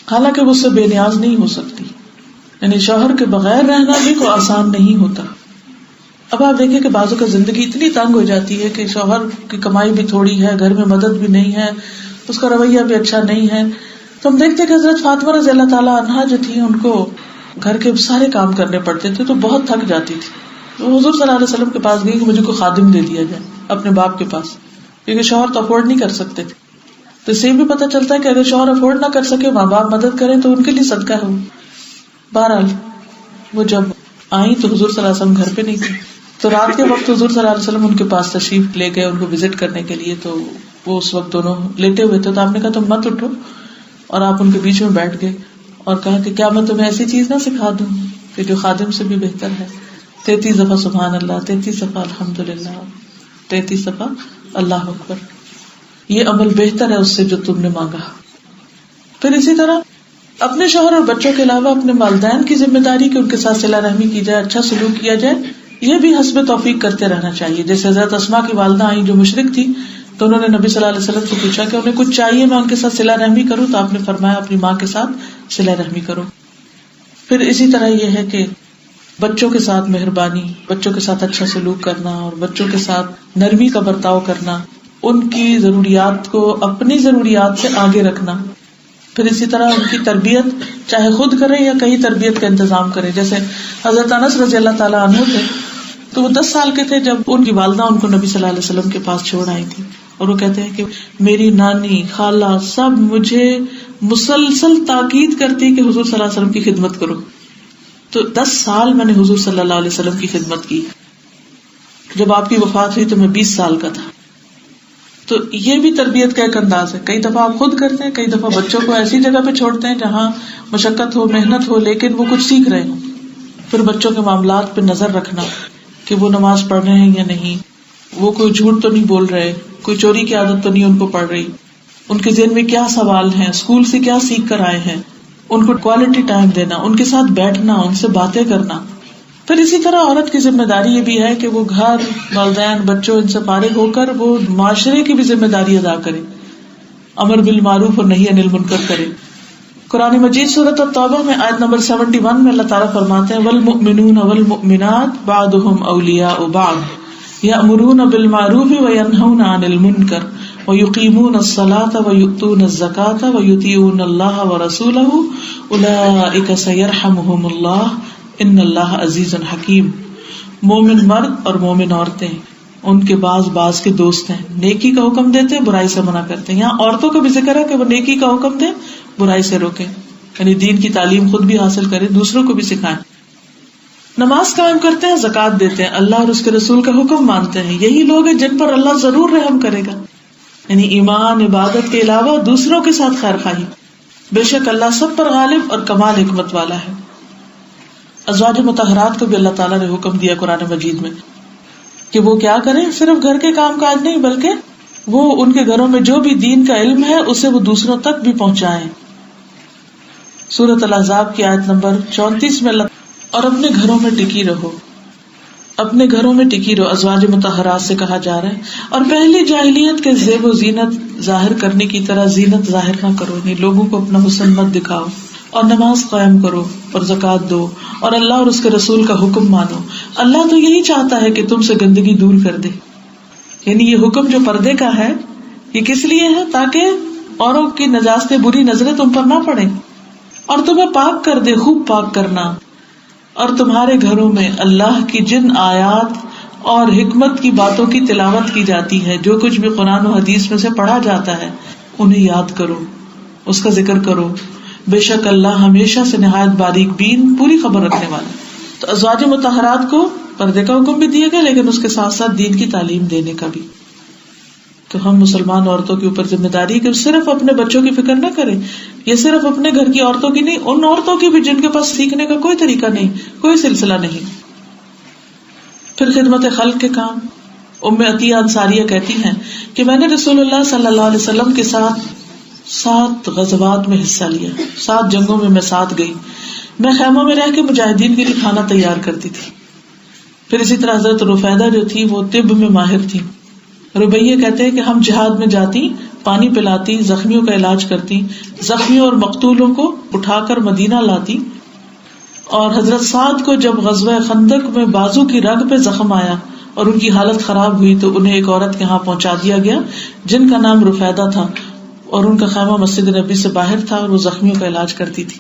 حالانکہ وہ اس سے بے نیاز نہیں ہو سکتی. یعنی شوہر کے بغیر رہنا بھی کوئی آسان نہیں ہوتا. اب آپ دیکھیں کہ بعضوں کا زندگی اتنی تنگ ہو جاتی ہے کہ شوہر کی کمائی بھی تھوڑی ہے، گھر میں مدد بھی نہیں ہے، اس کا رویہ بھی اچھا نہیں ہے. تو ہم دیکھتے کہ حضرت فاطمہ رضی اللہ تعالیٰ عنہا جو تھی، ان کو گھر کے سارے کام کرنے پڑتے تھے تو بہت تھک جاتی تھی. وہ حضور صلی اللہ علیہ وسلم کے پاس گئی کہ مجھے کوئی خادم دے دیا جائے اپنے باپ کے پاس، کیونکہ شوہر تو افورڈ نہیں کر سکتے تھے. تو اس سے بھی پتہ چلتا ہے کہ اگر شوہر افورڈ نہ کر سکے، ماں باپ مدد کریں تو ان کے لیے صدقہ ہے. بہرحال وہ جب آئیں تو حضور صلی اللہ علیہ وسلم گھر پہ نہیں تھے، تو رات کے وقت حضور صلی اللہ علیہ وسلم ان کے پاس تشریف لے گئے ان کو وزٹ کرنے کے لیے. تو وہ اس وقت دونوں لیٹے ہوئے تھے، تو آپ نے کہا تم مت اٹھو، اور آپ ان کے بیچ میں بیٹھ گئے اور کہا کہ کیا میں تمہیں ایسی چیز نہ سکھا دوں کہ جو خادم سے بھی بہتر ہے؟ 33 دفعہ سبحان اللہ، 33 دفعہ الحمدللہ، 33 دفعہ اللہ اکبر. یہ عمل بہتر ہے اس سے جو تم نے مانگا. پھر اسی طرح اپنے شوہر اور بچوں کے علاوہ اپنے والدین کی ذمہ داری کہ ان کے ساتھ صلہ رحمی کی جائے، اچھا سلوک کیا جائے، یہ بھی حسب توفیق کرتے رہنا چاہیے. جیسے حضرت اسماء کی والدہ آئیں جو مشرک تھی، تو انہوں نے نبی صلی اللہ علیہ وسلم سے پوچھا کہ انہیں کچھ چاہیے میں ان کے ساتھ صلہ رحمی کروں، تو آپ نے فرمایا اپنی ماں کے ساتھ صلہ رحمی کرو. پھر اسی طرح یہ ہے کہ بچوں کے ساتھ مہربانی، بچوں کے ساتھ اچھا سلوک کرنا اور بچوں کے ساتھ نرمی کا برتاؤ کرنا، ان کی ضروریات کو اپنی ضروریات سے آگے رکھنا. پھر اسی طرح ان کی تربیت چاہے خود کریں یا کہیں تربیت کا انتظام کریں. جیسے حضرت انس رضی اللہ تعالیٰ عنہ تھے، تو وہ 10 سال کے تھے جب ان کی والدہ ان کو نبی صلی اللہ علیہ وسلم کے پاس چھوڑ آئی تھی، اور وہ کہتے ہیں کہ میری نانی، خالہ سب مجھے مسلسل تاکید کرتی کہ حضور صلی اللہ علیہ وسلم کی خدمت کرو. تو 10 سال میں نے حضور صلی اللہ علیہ وسلم کی خدمت کی. جب آپ کی وفات ہوئی تو میں 20 سال کا تھا. تو یہ بھی تربیت کا ایک انداز ہے. کئی دفعہ آپ خود کرتے ہیں, کئی دفعہ بچوں کو ایسی جگہ پہ چھوڑتے ہیں جہاں مشقت ہو, محنت ہو, لیکن وہ کچھ سیکھ رہے ہوں. پھر بچوں کے معاملات پہ نظر رکھنا کہ وہ نماز پڑھ رہے ہیں یا نہیں, وہ کوئی جھوٹ تو نہیں بول رہے, کوئی چوری کی عادت تو نہیں ان کو پڑ رہی, ان کے ذہن میں کیا سوال ہیں, اسکول سے کیا سیکھ کر آئے ہیں, ان کو کوالٹی ٹائم دینا, ان کے ساتھ بیٹھنا, ان سے باتیں کرنا. پھر اسی طرح عورت کی ذمہ داری یہ بھی ہے کہ وہ گھر, والدین, بچوں ان سے فارغ ہو کر وہ معاشرے کی بھی ذمہ داری ادا کرے, امر بالمعروف اور نہی عن المنکر کرے. قرآن مجید سورۃ التوبہ میں آیت نمبر 71 میں اللہ تعالیٰ فرماتے ہیں والمؤمنون والمؤمنات بعضهم اولیاء بعض یأمرون بالمعروف وینہون عن المنکر ویقیمون الصلاة ویؤتون الزکاة ویطیعون اللہ ورسولہ اولئک سیرحمہم اللہ ان اللہ عزیز حکیم. مومن مرد اور مومن عورتیں ان کے بعض کے دوست ہیں, نیکی کا حکم دیتے ہیں, برائی سے منع کرتے ہیں. یہاں عورتوں کا بھی ذکر ہے کہ وہ نیکی کا حکم دیں, برائی سے روکیں, یعنی دین کی تعلیم خود بھی حاصل کریں, دوسروں کو بھی سکھائیں. نماز قائم کرتے ہیں, زکوٰۃ دیتے ہیں, اللہ اور اس کے رسول کا حکم مانتے ہیں. یہی لوگ ہیں جن پر اللہ ضرور رحم کرے گا, یعنی ایمان, عبادت کے علاوہ دوسروں کے ساتھ خیر خواہی. بے شک اللہ سب پر غالب اور کمال حکمت والا ہے. ازواج مطہرات کو بھی اللہ تعالیٰ نے حکم دیا قرآن مجید میں کہ وہ کیا کریں, صرف گھر کے کام کاج نہیں بلکہ وہ ان کے گھروں میں جو بھی دین کا علم ہے اسے وہ دوسروں تک بھی پہنچائیں. سورۃ الاحزاب کی آیت نمبر 34 میں اللہ اور اپنے گھروں میں ٹکی رہو, اپنے گھروں میں ٹکی رہو. ازواج مطہرات سے کہا جا رہا ہے. اور پہلی جاہلیت کے زیب و زینت ظاہر کرنے کی طرح زینت ظاہر نہ کرو, نہیں لوگوں کو اپنا حسن مت دکھاؤ, اور نماز قائم کرو اور زکوٰۃ دو اور اللہ اور اس کے رسول کا حکم مانو. اللہ تو یہی چاہتا ہے کہ تم سے گندگی دور کر دے. یعنی یہ حکم جو پردے کا ہے یہ کس لیے ہے, تاکہ اوروں کی نجاستیں, بری نظریں تم پر نہ پڑیں, اور تمہیں پاک کر دے, خوب پاک کرنا. اور تمہارے گھروں میں اللہ کی جن آیات اور حکمت کی باتوں کی تلاوت کی جاتی ہے, جو کچھ بھی قرآن و حدیث میں سے پڑھا جاتا ہے انہیں یاد کرو, اس کا ذکر کرو. بے شک اللہ ہمیشہ سے نہایت باریک بین, پوری خبر رکھنے والا. تو ازواج مطہرات کو پردے کا حکم بھی دیا گیا, لیکن اس کے ساتھ ساتھ دین کی تعلیم دینے کا بھی. تو ہم مسلمان عورتوں کے اوپر ذمہ داری کہ صرف اپنے بچوں کی فکر نہ کریں, یہ صرف اپنے گھر کی عورتوں کی نہیں, ان عورتوں کی بھی جن کے پاس سیکھنے کا کوئی طریقہ نہیں, کوئی سلسلہ نہیں. پھر خدمت خلق کے کام. ام عطیہ انصاریہ کہتی ہیں کہ میں نے رسول اللہ صلی اللہ علیہ وسلم کے ساتھ 7 غزوات میں حصہ لیا, 7 جنگوں میں میں ساتھ گئی. میں خیموں میں رہ کے مجاہدین کے لیے کھانا تیار کرتی تھی. پھر اسی طرح حضرت رفیدہ جو تھی وہ طب میں ماہر تھی. ربیہ کہتے ہیں کہ ہم جہاد میں جاتی, پانی پلاتی, زخمیوں کا علاج کرتی, زخمیوں اور مقتولوں کو اٹھا کر مدینہ لاتی. اور حضرت سعد کو جب غزوہ خندق میں بازو کی رگ پہ زخم آیا اور ان کی حالت خراب ہوئی تو انہیں ایک عورت کے ہاں پہنچا دیا گیا جن کا نام رفیدہ تھا, اور ان کا خیمہ مسجد نبی سے باہر تھا اور وہ زخمیوں کا علاج کرتی تھی.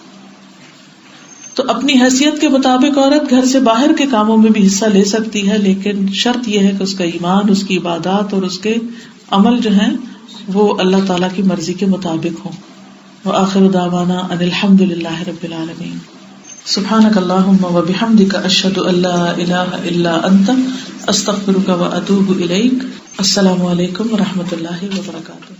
تو اپنی حیثیت کے مطابق عورت گھر سے باہر کے کاموں میں بھی حصہ لے سکتی ہے, لیکن شرط یہ ہے کہ اس کا ایمان, اس کی عبادات اور اس کے عمل جو ہیں وہ اللہ تعالیٰ کی مرضی کے مطابق ہوں. وآخر دعوانا ان الحمد للہ رب العالمین. سبحانک اللہم وبحمدک اشہد ان لا الہ الا انت استغفرک واتوب الیک. السلام علیکم ورحمۃ اللہ وبرکاتہ.